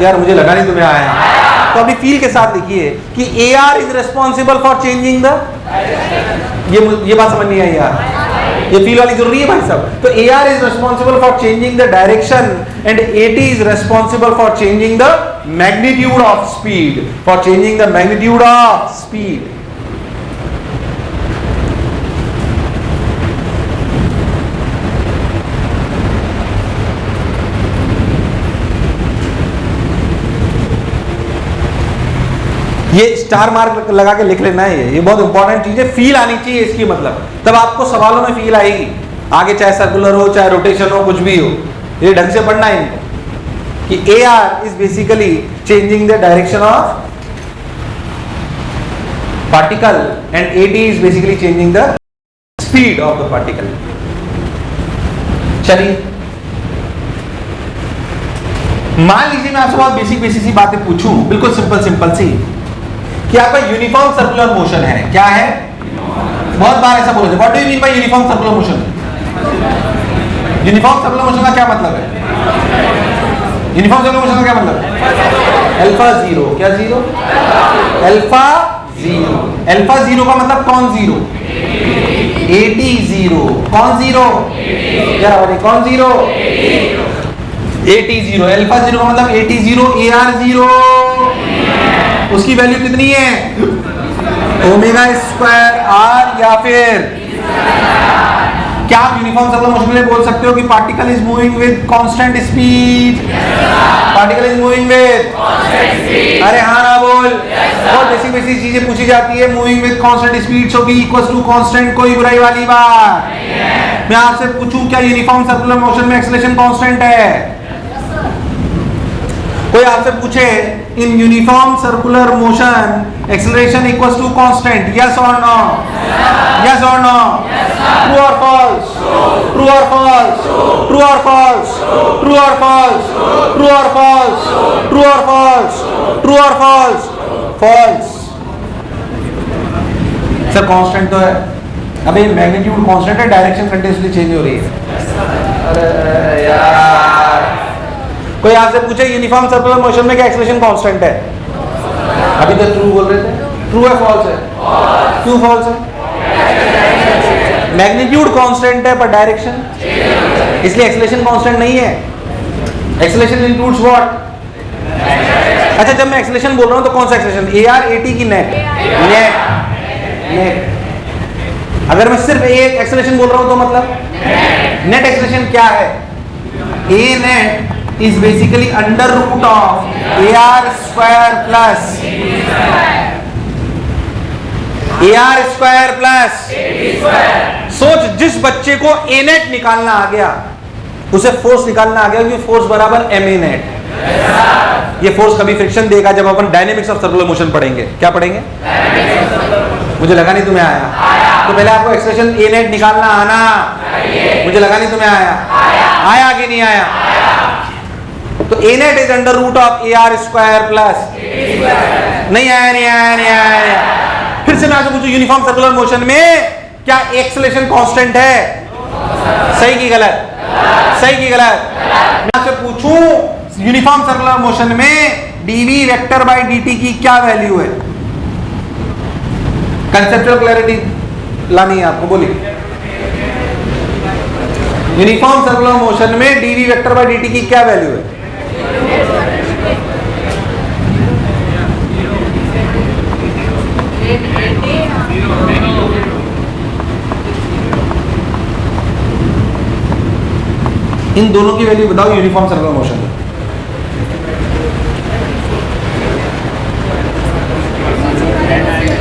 यार मुझे लगा नहीं तुम्हें आया। तो अभी फील के साथ लिखिए कि AR is responsible for changing the, ये बात समझ नहीं आई यार, ये फील वाली जरूरी है भाई साहब। तो AR is responsible for changing the direction and AT is responsible for changing the magnitude of speed, for changing the magnitude of speed. ये स्टार मार्क लगा के लिख लेना है, ये बहुत इंपॉर्टेंट चीज है। फील आनी चाहिए इसकी, मतलब तब आपको सवालों में फील आएगी आगे, चाहे सर्कुलर हो चाहे रोटेशन हो कुछ भी हो। ये ढंग से पढ़ना है इनको कि AR is basically changing the direction of particle and AT is basically changing the speed of the particle. चलिए मान लीजिए मैं आपसे बहुत बेसिक सी बातें पूछूं, बिल्कुल सिंपल सी, कि आपका यूनिफॉर्म सर्कुलर मोशन है। क्या है? बहुत बार ऐसा बोलते हैं, what do you mean by uniform circular motion? Uniform circular motion का क्या मतलब है? यूनिफॉर्म सर्कुलर मोशन का क्या मतलब है? Alpha zero. क्या zero? Alpha zero. Alpha zero का मतलब कौन जीरो? AT zero. कौन जीरो? क्या कौन zero? AT zero. Alpha zero का मतलब AT जीरो, AR जीरो। उसकी वैल्यू कितनी है? ओमेगा स्क्वायर R, या फिर क्या आप यूनिफॉर्म सर्कुलर मोशन के लिए बोल सकते हो कि particle is moving with constant speed? Particle is moving with constant speed. अरे हाँ ना बोल। बहुत बेसिक चीजें पूछी जाती है। Moving with constant speed so V equals to constant, कोई बुराई वाली बात नहीं है। मैं आपसे पूछूं क्या यूनिफॉर्म सर्कुलर मोशन में एक्सेलरेशन कांस्टेंट है? कोई आपसे पूछे in uniform circular motion acceleration equals to constant, yes और नो? यस और नो? ट्रू और फॉल्स? ट्रू और फॉल्स? ट्रू और फॉल्स? ट्रू और फॉल्स? ट्रू और फॉल्स? ट्रू और फॉल्स? ट्रू और फॉल्स? फॉल्स। सर कांस्टेंट तो है। अबे मैग्नीट्यूड कांस्टेंट है, डायरेक्शन कंटिन्यूअसली चेंज हो रही है। अरे यार कोई आपसे पूछे यूनिफॉर्म सर्कुलर मोशन में क्या एक्सेलरेशन कांस्टेंट है? अभी तो ट्रू बोल रहे थे। ट्रू है फॉल्स है? क्यों फॉल्स है? मैग्नीट्यूड कांस्टेंट है पर डायरेक्शन, इसलिए एक्सेलरेशन कांस्टेंट नहीं है। Acceleration includes what? अच्छा जब मैं एक्सेलरेशन बोल रहा हूं तो कौन सा एक्सेलरेशन? AR, AT की नेट? नेट। अगर मैं सिर्फ एक एक्सेलरेशन बोल रहा हूं तो मतलब नेट एक्सेलरेशन क्या है? A net is basically under root of AR square plus AR square plus सोच जिस बच्चे को A net निकालना आ गया उसे फोर्स निकालना आ गया, क्योंकि फोर्स बराबर ma net। ये फोर्स कभी फ्रिक्शन देगा जब अपन डायनेमिक्स ऑफ सर्कुलर मोशन पढ़ेंगे। क्या पढ़ेंगे? मुझे लगा नहीं तुम्हें आया। तो पहले आपको एक्सप्रेशन A net निकालना आना, मुझे लगा नहीं तुम्हें आया। आया कि नहीं आया? तो A net is under root of AR square plus, नहीं आया नहीं आया नहीं आया नहीं आया। फिर से मैं आपसे पूछूं यूनिफॉर्म सर्कुलर मोशन में क्या एक्सेलरेशन कांस्टेंट है? सही की गलत? सही की गलत? मैं आपसे पूछूं यूनिफॉर्म सर्कुलर मोशन में dv वेक्टर बाय dt की क्या वैल्यू है? कंसेप्चुअल क्लैरिटी लानी है आपको, बोलिए। यूनिफॉर्म सर्कुलर मोशन में dv वेक्टर बाय dt की क्या वैल्यू है? इन दोनों की वैल्यू बताओ यूनिफॉर्म सर्कुलर मोशन में।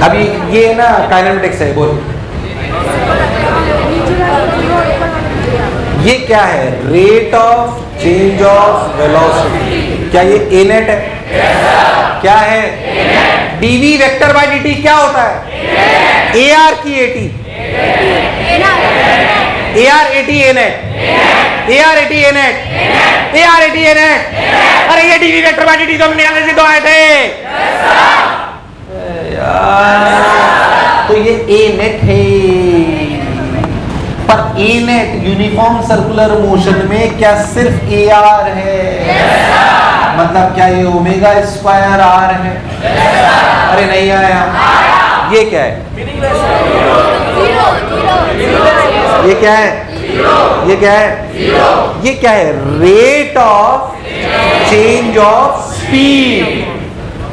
अभी ये ना काइनेमेटिक्स है, बोल ये क्या है? Rate of change of velocity. क्या ये ए नेट है? क्या है? डीवी वेक्टर बाय dt क्या होता है? ए आर की eighty, A R eighty A net, A R eighty A net, A R eighty A net. अरे ये डीवी वेक्टर बाय dt तो हम निकालने से तो आए थे यार। तो ये ए नेट है, पर ए नेट यूनिफॉर्म सर्कुलर मोशन में क्या सिर्फ ए आर है? मतलब क्या ये ओमेगा स्क्वायर आर है? अरे नहीं आया। ये क्या है? ये क्या है? ये क्या है? ये क्या है? Rate of change of speed.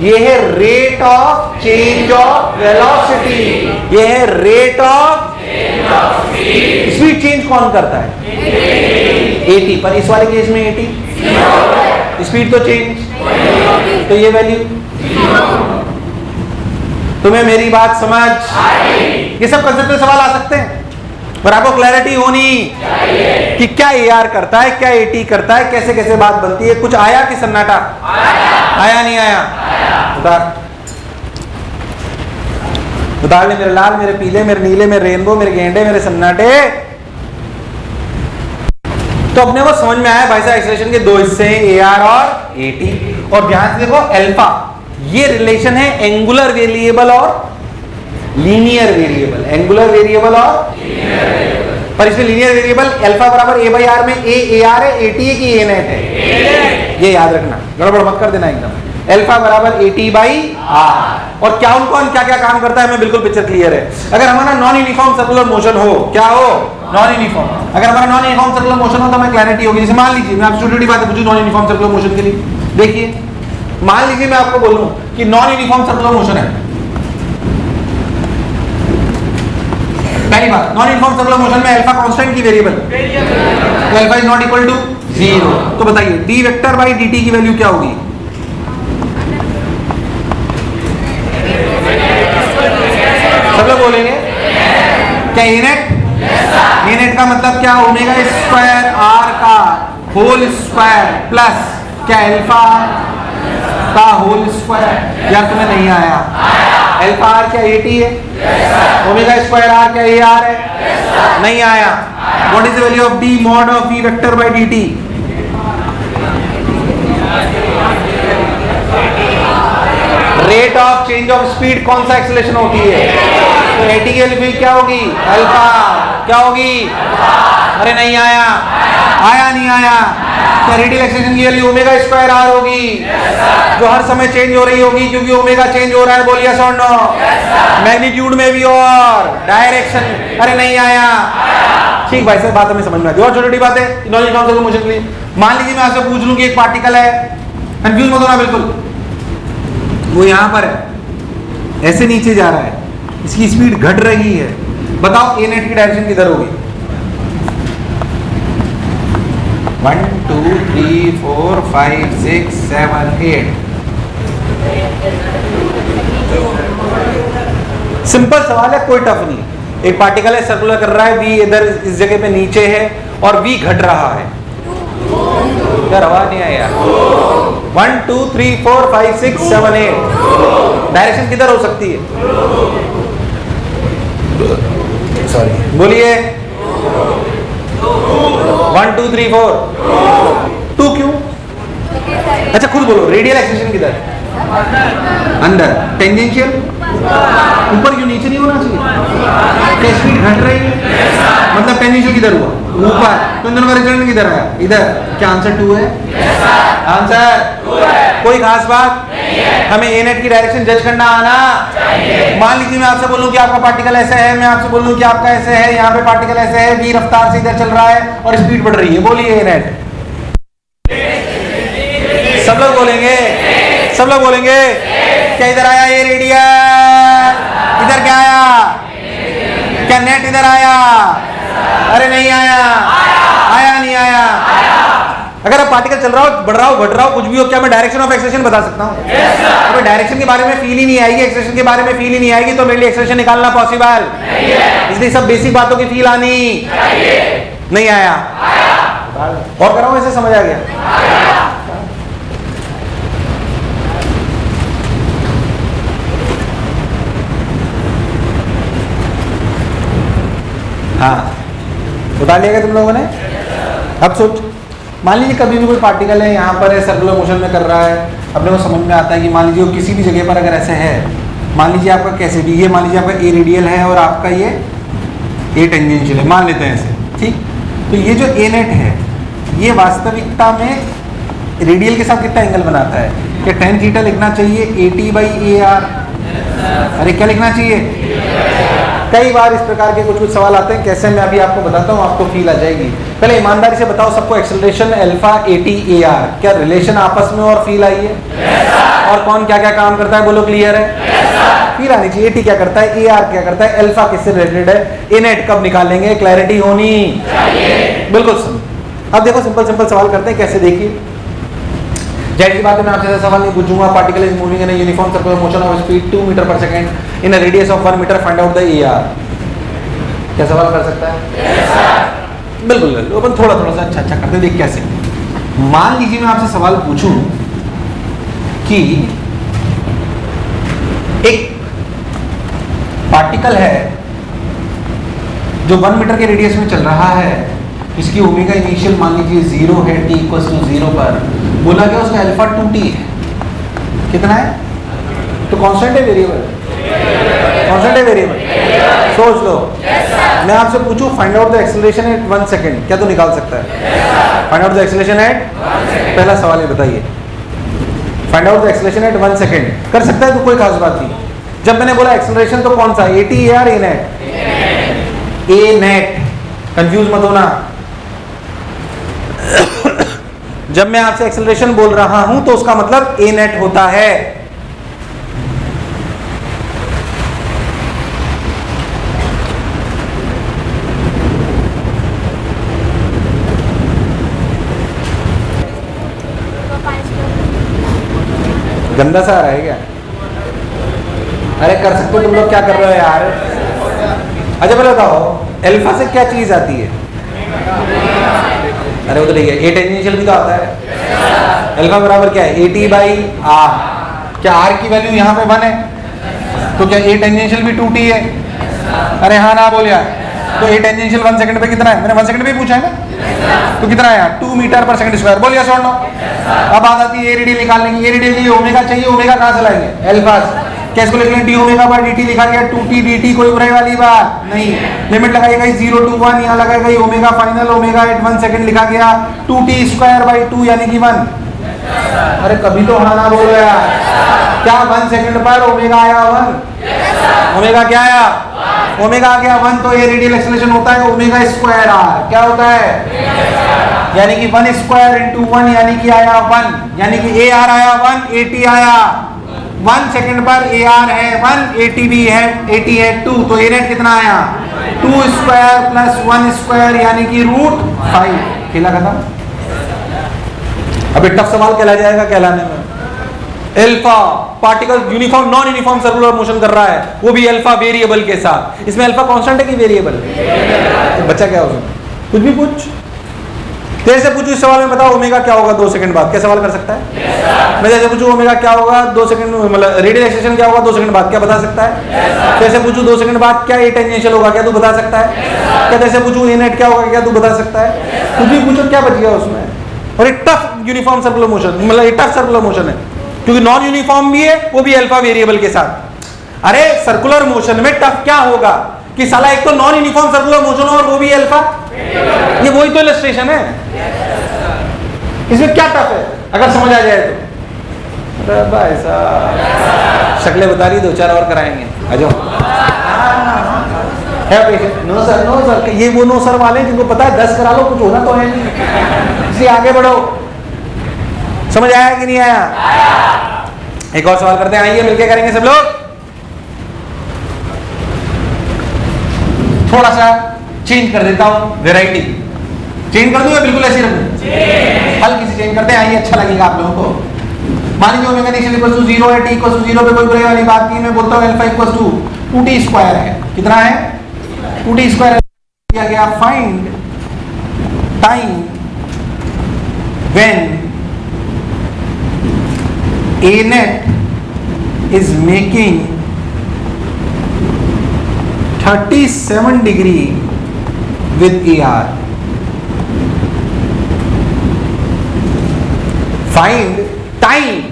ये है rate of change of velocity. ये है रेट ऑफ स्पीड। चेंज कौन करता है? एटी। पर इस वाले केस में एटी स्पीड तो चेंज, तो ये वैल्यू। तुम्हें मेरी बात समझ? ये सब कंसेप्ट में सवाल आ सकते हैं, पर आपको क्लैरिटी होनी कि क्या ए आर करता है, क्या एटी करता है, कैसे कैसे बात बनती है। कुछ आया कि सन्नाटा? आया नहीं आया? उतार ले मेरे लाल, मेरे पीले, मेरे नीले, मेरे रेनबो, मेरे गेंडे, मेरे सन्नाटे। तो अपने को समझ में आया भाई साहब एक्सेलरेशन के दो हिस्से हैं, ए आर और एटी। और ध्यान से देखो अल्फा, ये रिलेशन है एंगुलर वेरिएबल और लीनियर वेरिएबल। एंगुलर वेरिएबल और पर इसमें लीनियर वेरिएबल अल्फा बराबर ए बाई आर में ए आर है, एटी है कि ए नेट है? ये याद रखना, गड़बड़ मत कर देना एकदम। अल्फा बराबर एटी बाई आर। और क्या कौन क्या क्या काम करता है हमें बिल्कुल पिक्चर क्लियर है। अगर हमारा नॉन यूनिफॉर्म सर्कुलर मोशन हो, क्या हो? Non uniform. अगर हमारा नॉन यूनिफॉर्म सर्कुलर मोशन हो तो हमें क्लैरिटी होगी। जैसे मान लीजिए मैं आपसे छोटी छोटी बातें पूछूं नॉन यूनिफॉर्म सर्कुलर मोशन के लिए। देखिए मान लीजिए मैं आपको बोलूं कि नॉन यूनिफॉर्म सर्कुलर मोशन है। पहली बात, नॉन यूनिफॉर्म सर्कुलर मोशन में अल्फा कांस्टेंट की वेरिएबल, तो alpha is not equal to 0। तो बताइए डी वेक्टर बाई dt की वैल्यू क्या होगी? सब लोग बोलेंगे क्या? ए नेट। ए नेट का मतलब क्या? ओमेगा स्क्वायर आर का होल स्क्वायर प्लस क्या अल्फा का होल स्क्वायर। यार तुम्हें नहीं आया? अल्फा आर क्या एटी है? ओमेगा स्क्वायर आर क्या ए आर है? नहीं आया। What is the value of D mod of V vector by dt? Rate of change of speed कौन सा एक्सेलरेशन होती है? तो एटी की वैल्यू क्या होगी? अल्फा। क्या होगी? अरे नहीं आया। आया नहीं आया? क्या रेडियल एक्सेलरेशन की वैल्यू ओमेगा स्क्वायर आर होगी, जो हर समय चेंज हो रही होगी क्योंकि ओमेगा चेंज हो रहा है? बोलिए यस और नो। मैग्नीट्यूड में भी और डायरेक्शन। अरे नहीं आया। ठीक भाई साहब बात हमें समझ में आती है। और छोटी छोटी बातें नॉन यूनिफॉर्म सर्कुलर मोशन के लिए, मान लीजिए मैं आपसे पूछ लूं कि एक पार्टिकल है, कंफ्यूज मत होना बिल्कुल, वो यहां पर है, ऐसे नीचे जा रहा है, इसकी स्पीड घट रही है। बताओ ए नेट की डायरेक्शन किधर होगी? 1 2 3 4 5 6 7 8। सिंपल सवाल है, कोई टफ नहीं। एक पार्टिकल है, सर्कुलर कर रहा है, वी इधर इस जगह पे नीचे है और वी घट रहा है। यार आवाज नहीं आया। 1 2 3 4 5 6 7 8। डायरेक्शन किधर हो सकती है? सॉरी बोलिए। 1 2 3 4। 2 क्यों? अच्छा खुद बोलो। रेडियल एक्सेलरेशन किधर? अंदर। टेंजेंशियल ऊपर क्यों? नीचे नहीं होना चाहिए। क्या स्पीड घट रही है? मतलब टेंजेंशियल किधर हुआ? ऊपर। तो इन दोनों का रिजल्ट किधर आया? इधर। क्या आंसर 2 है? आंसर कोई खास बात हमें ए नेट की डायरेक्शन जज करना आना चाहिए। मान लीजिए मैं आपसे बोलूं कि आपका पार्टिकल ऐसे है, मैं आपसे बोलूं कि आपका ऐसे है, यहाँ पे पार्टिकल ऐसे है, v रफ्तार से इधर चल रहा है और स्पीड बढ़ रही है, बोलिए ए नेट। सब लोग बोलेंगे, सब लोग बोलेंगे क्या इधर आया ए रेडियल, इधर क्या आया, क्या नेट इधर आया, अरे नहीं आया, आया नहीं आया। अगर अब पार्टिकल चल रहा हो, बढ़ रहा हो, घट रहा हो, कुछ भी हो, क्या मैं डायरेक्शन ऑफ एक्सेलेरेशन बता सकता हूँ? अगर डायरेक्शन के बारे में फील ही नहीं आएगी, एक्सेलेरेशन के बारे में फील ही नहीं आएगी, तो मेरे लिए एक्सेलेरेशन निकालना पॉसिबल नहीं है। इसलिए सब बेसिक बातों की फील आनी नहीं आया। और कराओ, ऐसे समझ आ गया? हाँ, बता लिया तुम लोगों ने? अब सोच, मान लीजिए कभी भी कोई पार्टिकल है, यहाँ पर है, सर्कुलर मोशन में कर रहा है, अपने को समझ में आता है कि मान लीजिए किसी भी जगह पर अगर ऐसे है, मान लीजिए आपका कैसे भी, ये मान लीजिए आपका ए रेडियल है और आपका ये ए टेंजेंशियल है, मान लेते हैं ऐसे, ठीक। तो ये जो ए नेट है, ये वास्तविकता में रेडियल के साथ कितना एंगल बनाता है? कि tan थीटा लिखना चाहिए AT/AR। अरे क्या लिखना चाहिए? कई बार इस प्रकार के कुछ सवाल आते हैं, कैसे मैं अभी आपको बताता हूँ, आपको फील आ जाएगी। पहले ईमानदारी से बताओ सबको, एक्सेलरेशन अल्फा AT/AR, क्या रिलेशन आपस में और फील आई है? और कौन क्या क्या काम करता है, बोलो क्लियर है? फील आनी चाहिए। AT क्या करता है, AR क्या करता है, अल्फा किससे रिलेटेड है, ए नेट कब निकालेंगे, क्लैरिटी होनी चाहिए। बिल्कुल सुन। अब देखो सिंपल सिंपल सवाल करते हैं, कैसे देखिए। जाहिर सी बात है मैं आपसे ऐसा सवाल नहीं पूछूंगा, particle is moving in a uniform circular motion of speed 2 metre per second in a radius of 1 metre, find out the AR। क्या सवाल कर सकता है? बिल्कुल बिल्कुल। अपन थोड़ा थोड़ा सा अच्छा अच्छा करते देख कैसे। मान लीजिए मैं आपसे सवाल पूछूं कि एक पार्टिकल है जो 1 मीटर के रेडियस में चल रहा है, इसकी ओमेगा इनिशियल मान लीजिए 0 है, t = 0 पर। बोला गया उसका अल्फा 2t है, कितना है? तो कांस्टेंट है, वेरिएबल? कांस्टेंट है, वेरिएबल? सोच लो। मैं आपसे पूछूं find out the acceleration at 1 second, क्या तो निकाल सकता है? Find out the acceleration at, पहला सवाल ये बताइए, find out the acceleration at 1 second कर सकता है? तो कोई खास बात नहीं। जब मैंने बोला एक्सेलरेशन तो कौन सा, AT/AR, ए नेट? ए नेट, कंफ्यूज मत होना। जब मैं आपसे एक्सेलरेशन बोल रहा हूं तो उसका मतलब ए नेट होता है। गंदा सा आ रहा है क्या? अरे कर सकते हो तुम लोग, क्या कर रहे हो यार? अच्छा पहले बताओ, अल्फा से क्या चीज आती है? अरे उधर देखिए, ए टेंजेंशियल भी तो आता है। अल्फा बराबर क्या है? AT/R। क्या R की वैल्यू यहाँ पे 1 है? तो क्या ए टेंजेंशियल भी 2t है? अरे हाँ ना बोल यार। तो ए टेंजेंशियल 1 सेकंड पे कितना है? मैंने 1 सेकंड पे पूछा है ना, तो कितना है यार? 2 मीटर पर सेकंड स्क्वायर। बोल यस और नो। अब बात आती है ए रेडियल निकालने की। ए रेडियल के लिए ओमेगा चाहिए, ओमेगा कहाँ से लाएंगे? अल्फा। कैसे लिख लें? d ओमेगा बाय dt लिखा गया, 2t dt, कोई बुराई वाली बात नहीं। लिमिट लगाई गई 0 to 1, यहाँ लगाई गई omega final, omega eight 1 second लिखा गया, 2t²/2 यानी कि 1। अरे कभी तो हाँ ना बोलो यार। क्या 1 सेकंड पर ओमेगा आया 1? ओमेगा क्या आया? ओमेगा आ गया 1, तो ये रेडियल एक्सेलरेशन होता है ओमेगा स्क्वायर r। क्या होता है? यानी कि 1 स्क्वायर इंटू 1 यानी कि आया 1, यानी कि AR आया 1, AT आया 1 सेकंड पर AR है 1, AT भी है, AT है 2, तो ए नेट कितना आया? 2 स्क्वायर प्लस 1 स्क्वायर यानी कि √5। खेला खत्म। अभी टफ सवाल कहला जाएगा कहलाने में। Alpha particle uniform non uniform circular motion कर रहा है, वो भी अल्फा वेरिएबल के साथ। इसमें अल्फा कांस्टेंट है कि वेरिएबल? तो बच्चा क्या उसमें? कुछ भी पूछ, तेरे से पूछू इस सवाल में बताओ ओमेगा क्या होगा 2 सेकंड बाद। क्या सवाल कर सकता है? मैं जैसे पूछू ओमेगा क्या होगा 2 सेकंड, मतलब रेडियल एक्सेलरेशन क्या होगा 2 सेकंड बाद, क्या बता सकता है? जैसे पूछू 2 सेकंड बाद क्या ए टेंजेंशियल होगा, क्या तू बता सकता है? क्या जैसे पूछू ए नेट क्या होगा, क्या तू बता सकता है? कुछ भी पूछो, क्या बच गया उसमें? और ये टफ यूनिफॉर्म सर्कुलर मोशन, मतलब ये टफ सर्कुलर मोशन है, क्योंकि नॉन यूनिफॉर्म भी है, वो भी अल्फा वेरिएबल के साथ। अरे सर्कुलर मोशन में टफ क्या होगा कि साला एक तो नॉन यूनिफॉर्म सर्कुलर मोशन और वो भी अल्फा, ये वही तो इलस्ट्रेशन है। इसमें क्या टफ है अगर समझ आ जाए तो? अरे भाई साहब शक्लें बता रही, 2-4 और कराएंगे। आ जाओ। है patient? No sir, no sir. ये वो नो सर वाले जिनको पता है 10 करा लो, कुछ होना तो है नहीं, इसलिए आगे बढ़ो। समझ आया कि नहीं आया? एक और सवाल करते हैं, आइए मिलके करेंगे सब लोग। थोड़ा सा चेंज कर देता हूं, वैरायटी चेंज कर दूं या बिल्कुल ऐसे रखूं? हल्की सी चेंज करते हैं, आइए अच्छा लगेगा आप लोगों को। मान लीजिए ओमेगा इक्वल टू 0 है, t इक्वल टू 0 पे कोई बुराई वाली बात नहीं। मैं बोलता हूं alpha equal to 2t square है। कितना है? 2t स्क्वायर दिया गया। Find time when a net is making 37 degree with AR. Find time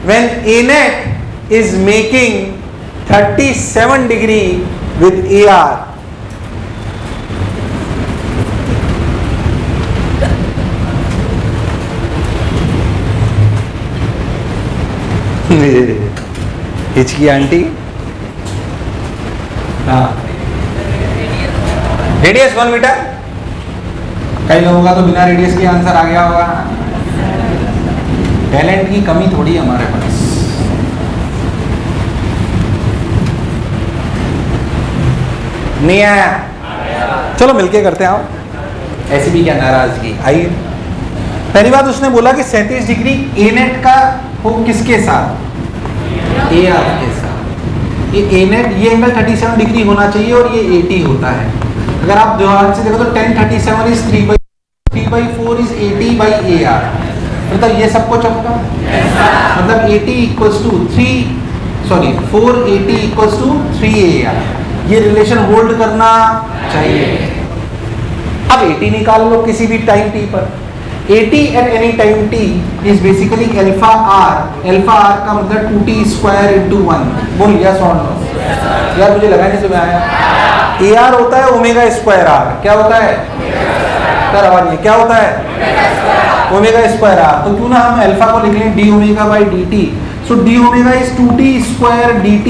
when a net is making 37 degree with AR. हिचकी आंटी। हाँ, रेडियस 1 मीटर। कई लोगों का तो बिना रेडियस के आंसर आ गया होगा। टैलेंट की कमी थोड़ी हमारे पास। नहीं आया? चलो मिलके करते हैं आप। ऐसी भी क्या नाराजगी। आइए, पहली बात उसने बोला कि 37 डिग्री ए नेट का हो किसके साथ? ए आर के साथ। ये ए नेट, ये एंगल 37 डिग्री होना चाहिए और ये 80 होता है। अगर आप ध्यान से देखो तो 1037 इज 3/4 इज 80/AR। मतलब ये सबको चमका, मतलब 80 equals to 480 equals to 3AR। ये रिलेशन होल्ड करना चाहिए। अब 80 निकाल लो किसी भी टाइम t पर। 80 at any time t is basically alpha r। alpha r का मतलब 2t स्क्वायर इंटू 1। बोल यस और नो? यार मुझे लगा नहीं समझ आया। AR होता है ओमेगा स्क्वायर r। क्या होता है? कर आवाज नहीं, क्या होता है? Omega square r। तो क्यों ना हम अल्फा को लिख लें d omega by dt। So d omega is 2t square dt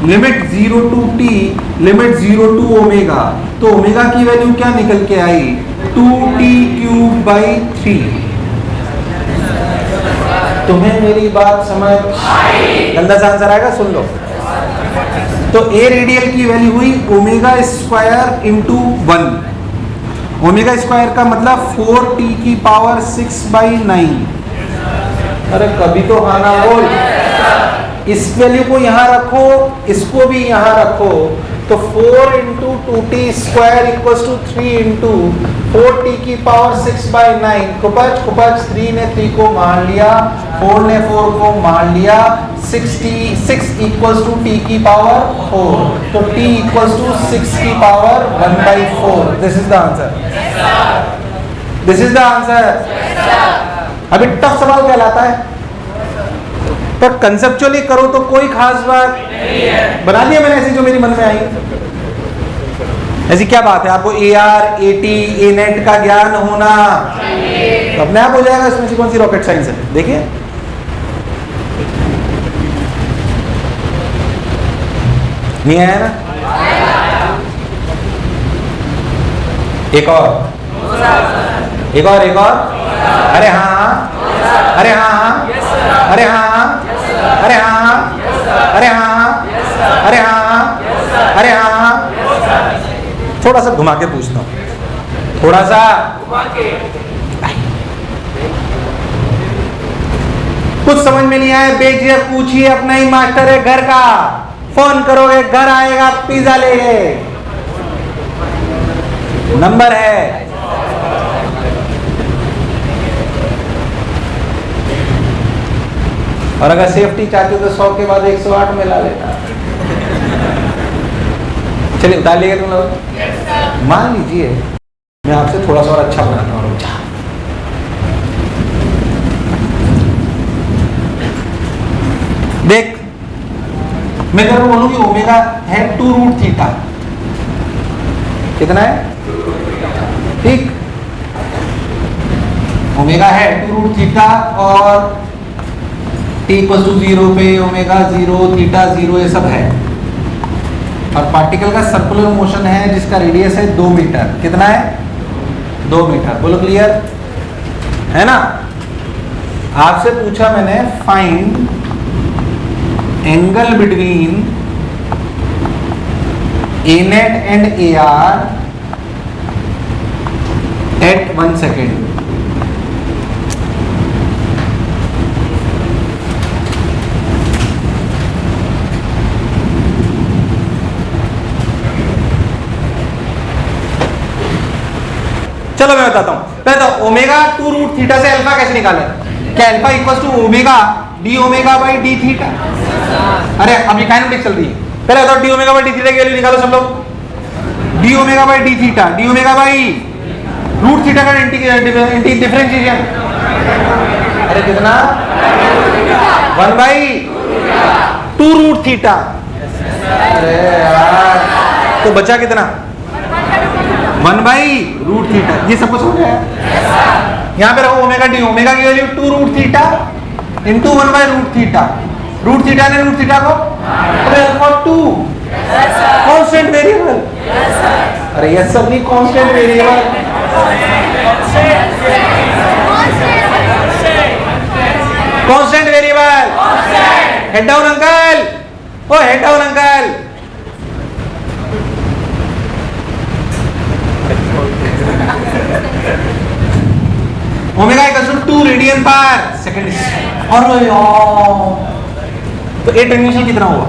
limit 0 to t limit 0 to omega. तो ओमेगा की वैल्यू क्या निकल के आई? 2t cube by 3। तुम्हें मेरी बात समझ? गंदा सा आंसर आएगा, सुन लो। तो a रेडियल की वैल्यू हुई omega square into 1। Omega square का मतलब 4t की पावर 6/9। अरे कभी तो हाँ ना बोल। इस वैल्यू को यहाँ रखो, इसको भी यहाँ रखो, तो 4 into 2t square equals to 3 into 4t की पावर 6/9। कुपच 3 ने 3 को मान लिया, 4 ने 4 को मान लिया। 6 इक्वल्स टू t की पावर 4। तो t इक्वल्स टू 6 की power 1/4। This is the answer. This is the answer. अभी टफ सवाल कहलाता है, तो कंसेप्चुअली करो तो कोई खास बात नहीं है। बना दिया मैंने ऐसी जो मेरी मन में आई। ऐसी क्या बात है? आपको AR, AT, A नेट का ज्ञान होना तो अपने आप हो जाएगा। इसमें से कौन सी रॉकेट साइंस है? देखिए, नहीं आया ना? एक और। अरे हाँ, अरे हाँ, अरे हाँ, अरे हाँ, अरे हाँ, अरे हाँ, अरे हाँ। थोड़ा सा घुमा के पूछता हूँ, थोड़ा सा कुछ समझ में नहीं आया, बेझिझक पूछिए। अपना ही मास्टर है घर का, फोन करोगे घर आएगा, पिज्जा ले ले, नंबर है। और अगर सेफ्टी चाहते हो तो 100 के बाद 108 में ला लेना। चलिए उतार लिएगा तुम लोग। मान लीजिए मैं आपसे थोड़ा सा और अच्छा बनाता हूँ। देख, मैं तेरे को बोलूँ कि ओमेगा है 2√θ। कितना है? ठीक। ओमेगा है 2 रूट थीटा और t इक्वल टू 0 पे ओमेगा 0 थीटा 0 ये सब है। और पार्टिकल का सर्कुलर मोशन है जिसका रेडियस है 2 मीटर। कितना है? 2 मीटर। बोलो क्लियर है ना। आपसे पूछा मैंने find angle between A net and A R at 1 second. चलो मैं बताता हूं। पहले तो ओमेगा 2 रूट थीटा से अल्फा कैसे निकाले? क्या alpha equal to omega D omega by D theta? अरे अभी काइनेटिक्स चल रही है। पहले बताओ D omega by D theta की वैल्यू निकालो सब लोग। D omega by D theta, D omega by root theta का डिफरेंशिएशन। अरे कितना? 1 बाई 2 रूट थीटा। अरे यार तो बचा कितना? 1 बाई रूट थीटा। ये सबको समझ आया? यहाँ पे रखो ओमेगा डी, ओमेगा की value 2 root theta into 1 by root theta. Root theta ने रूट थीटा को अल्फा 2 कांस्टेंट वेरिएबल। अरे यस सर नहीं constant variable. Constant variable. Head down uncle, ओ head down uncle. Omega equal to 2 radian per second. और तो ए टेंजेंशियल कितना हुआ?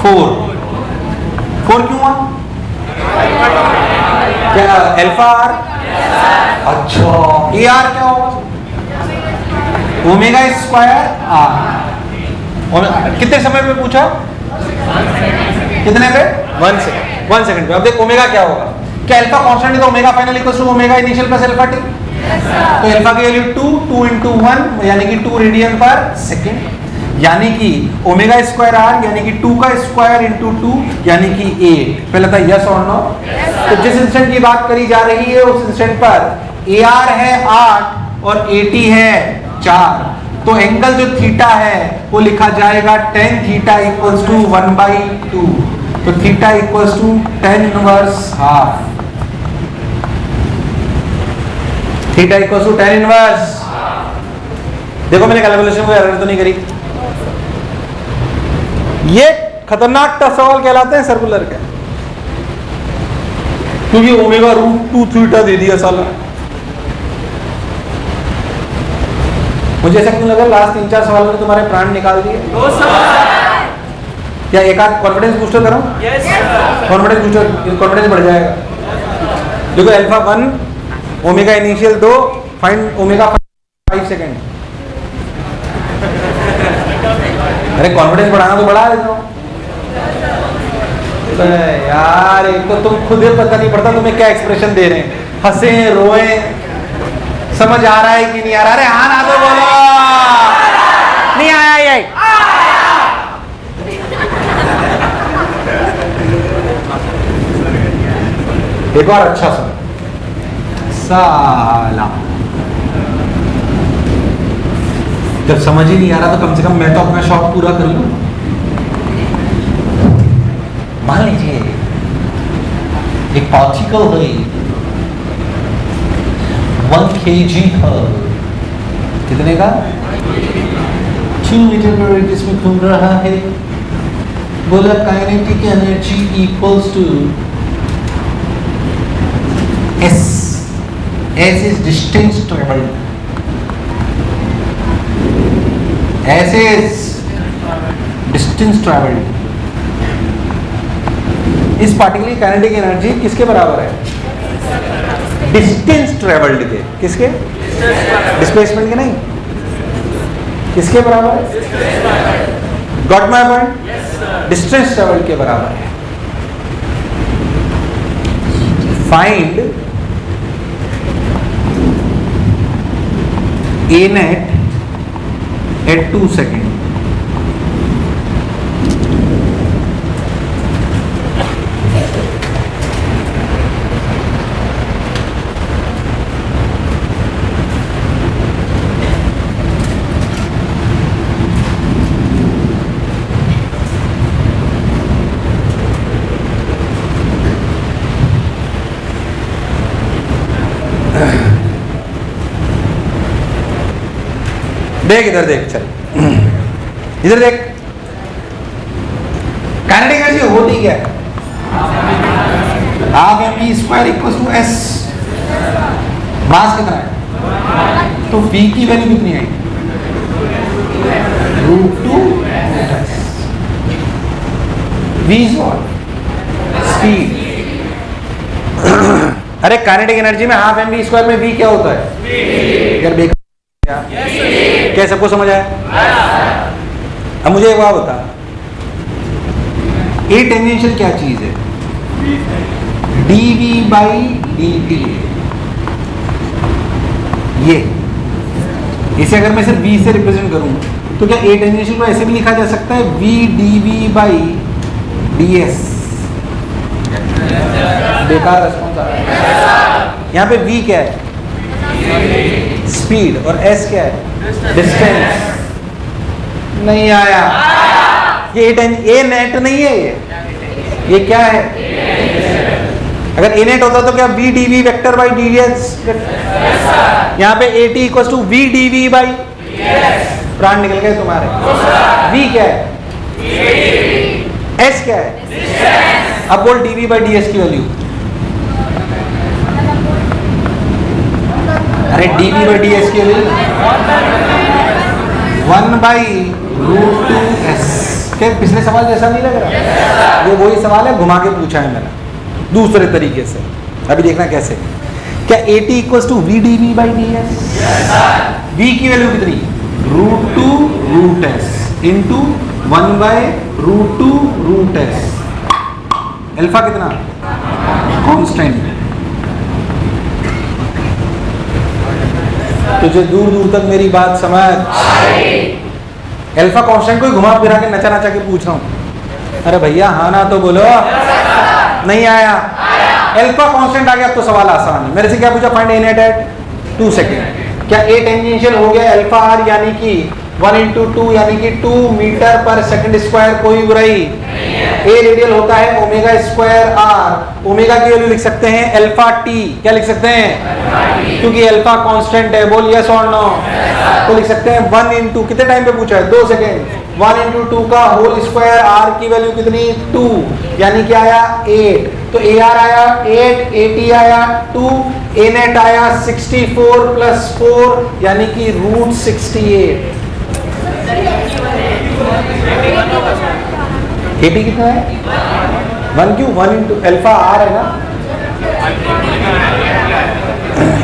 4 क्यों हुआ? क्या अल्फा आर? अच्छा ए आर क्या होगा? Omega square R. कितने समय पे पूछा? कितने पे? 1 सेकंड पे। अब देख ओमेगा क्या होगा? क्या अल्फा कांस्टेंट है तो omega final equal to omega initial plus alpha T. तो अल्फा की वैल्यू 2 इंटू 1 यानी कि 2 रेडियन पर सेकेंड, यानी कि ओमेगा स्क्वायर आर यानी कि 2 का स्क्वायर इंटू 2 यानी कि 8। पहले था यस और नो। तो जिस इंस्टेंट की बात करी जा रही है उस इंस्टेंट पर ए आर है 8 और ए टी है 4। तो एंगल जो थीटा है वो लिखा जाएगा tan थीटा इक्वल्स टू 1/2। तो theta equals to tan inverse half. Theta equals to tan inverse. देखो मैंने कैलकुलेशन को एरर तो नहीं करी। ये खतरनाक टफ सवाल कहलाते हैं सर्कुलर के, क्योंकि ओमेगा रूट 2 थीटा दे दिया साला। मुझे ऐसा क्यों लगा लास्ट 3-4 सवाल में तुम्हारे प्राण निकाल दिए? क्या एक आध कॉन्फिडेंस बूस्टर करो? कॉन्फिडेंस बूस्टर, कॉन्फिडेंस बढ़ जाएगा। देखो alpha 1 omega initial 2 find omega 5 second. अरे कॉन्फिडेंस बढ़ाना तो बढ़ा देता हूं यार। एक तो तुम खुद ही पता नहीं पड़ता तुम्हें क्या एक्सप्रेशन दे रहे हैं, हंसे रोए, समझ आ रहा है कि नहीं आ रहा? अरे हाँ ना तो बोलो। नहीं आया ये। एक और अच्छा सा साला, जब समझ ही नहीं आ रहा तो कम से कम मैं तो अपना शौक पूरा कर लूं। मान लीजिए एक पार्टिकल है 1 kg है, कितने का? 2 मीटर पर रेडियस में घूम रहा है। बोला kinetic energy equals to S. S is distance traveled. S is distance traveled. इस पार्टिकल की काइनेटिक एनर्जी किसके बराबर है? डिस्टेंस ट्रेवल्ड के। किसके? डिस्प्लेसमेंट के नहीं, किसके बराबर है? Got my point? Distance travelled के बराबर है। Find A net at 2 second. देख इधर देख, चल इधर देख, काइनेटिक एनर्जी होती क्या है? Half mv square equal to s, mass कितना है? तो v की वैल्यू कितनी है? √2 v इज व्हाट? स्पीड। अरे काइनेटिक एनर्जी में हाफ mv स्क्वायर में v क्या होता है? यार बेकार क्या सबको समझ आया? अब मुझे एक बात बता, ए टेंजेंशियल क्या चीज है? dv by dt। ये इसे अगर मैं सिर्फ v से रिप्रेजेंट करूं तो क्या ए टेंजेंशियल को ऐसे भी लिखा जा सकता है? v dv by ds। बेकार रिस्पॉन्स आ रहा है। यहाँ पे v क्या है? स्पीड, और s क्या है? डिस्टेंस। नहीं आया। ये ए नेट नहीं है, ये क्या है? अगर ए नेट होता तो क्या v dv vector by ds। यहाँ पे at equal to v dv by, प्राण निकल गए तुम्हारे। v क्या है? s क्या है? अब बोल dv बाई ds की वैल्यू। अरे dv बाई ds की वैल्यू 1/√2s। क्या पिछले सवाल जैसा नहीं लग रहा? ये वही सवाल है, घुमा के पूछा है मैंने दूसरे तरीके से। अभी देखना कैसे। क्या at equal to v dv by ds? v की वैल्यू कितनी? √2√s into 1/√2√s। अल्फा कितना? कांस्टेंट। तुझे दूर दूर तक मेरी बात समझ? अल्फा कांस्टेंट को घुमा फिरा के नचा नचा के पूछ रहा हूं। अरे भैया हाँ ना तो बोलो। नहीं आया? अल्फा कांस्टेंट आ गया, अब तो सवाल आसान है। मेरे से क्या पूछा? Find A net at 2 second. क्या ए टेंजेंशियल हो गया अल्फा आर यानी कि 1 × 2 यानी कि 2 मीटर पर सेकंड स्क्वायर? कोई बुराई। ए रेडियल होता है ओमेगा स्क्वायर आर। ओमेगा की वैल्यू लिख सकते हैं अल्फा टी। क्या लिख सकते हैं? क्योंकि अल्फा कांस्टेंट है। बोल यस और नो। तो लिख सकते हैं 1 × कितने टाइम पे पूछा है? 2 सेकेंड। 1 × 2 का होल स्क्वायर, आर की वैल्यू कितनी? 2, यानी कि आया 8। तो ए आर आया 8, ए टी आया 2, ए नेट आया 64 + 4 यानी कि √68। ए टी कितना है? 1 क्यों? 1 × अल्फा आर है ना।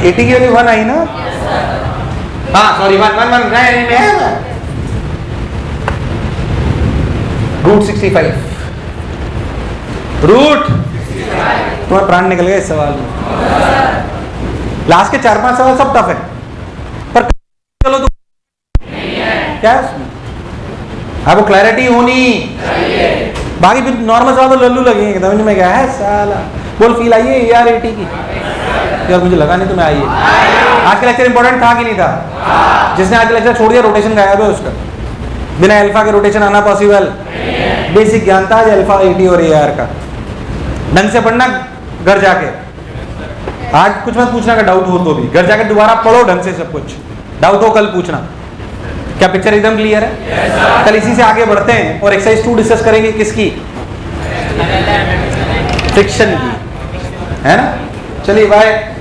ए टी की वैल्यू 1 आई ना? हाँ सॉरी 1 √65 तुम्हारा प्राण निकल गया इस सवाल में। लास्ट के 4-5 सवाल सब टफ है, पर चलो तो क्या है उसमें? आपको क्लैरिटी होनी। बाकी फिर नॉर्मल सवाल तो लल्लू लगेंगे। समझ में क्या है साला? बोल फील आई है यार एटी की? यार मुझे लगा नहीं तुम्हें आई है। आज का लेक्चर इंपॉर्टेंट था कि नहीं था? जिसने आज का लेक्चर छोड़ दिया रोटेशन गायब है उसका। बिना अल्फा के रोटेशन आना पॉसिबल? बेसिक ज्ञान था आज अल्फा एटी और ए आर का। ढंग से पढ़ना घर जाके। आज कुछ मत पूछना का डाउट हो तो भी घर जाके दोबारा पढ़ो ढंग से सब कुछ। डाउट हो कल पूछना। क्या पिक्चर एकदम क्लियर है? कल इसी से आगे बढ़ते हैं और एक्सरसाइज 2 डिस्कस करेंगे। किसकी? फ्रिक्शन की, है ना। चलिए बाय।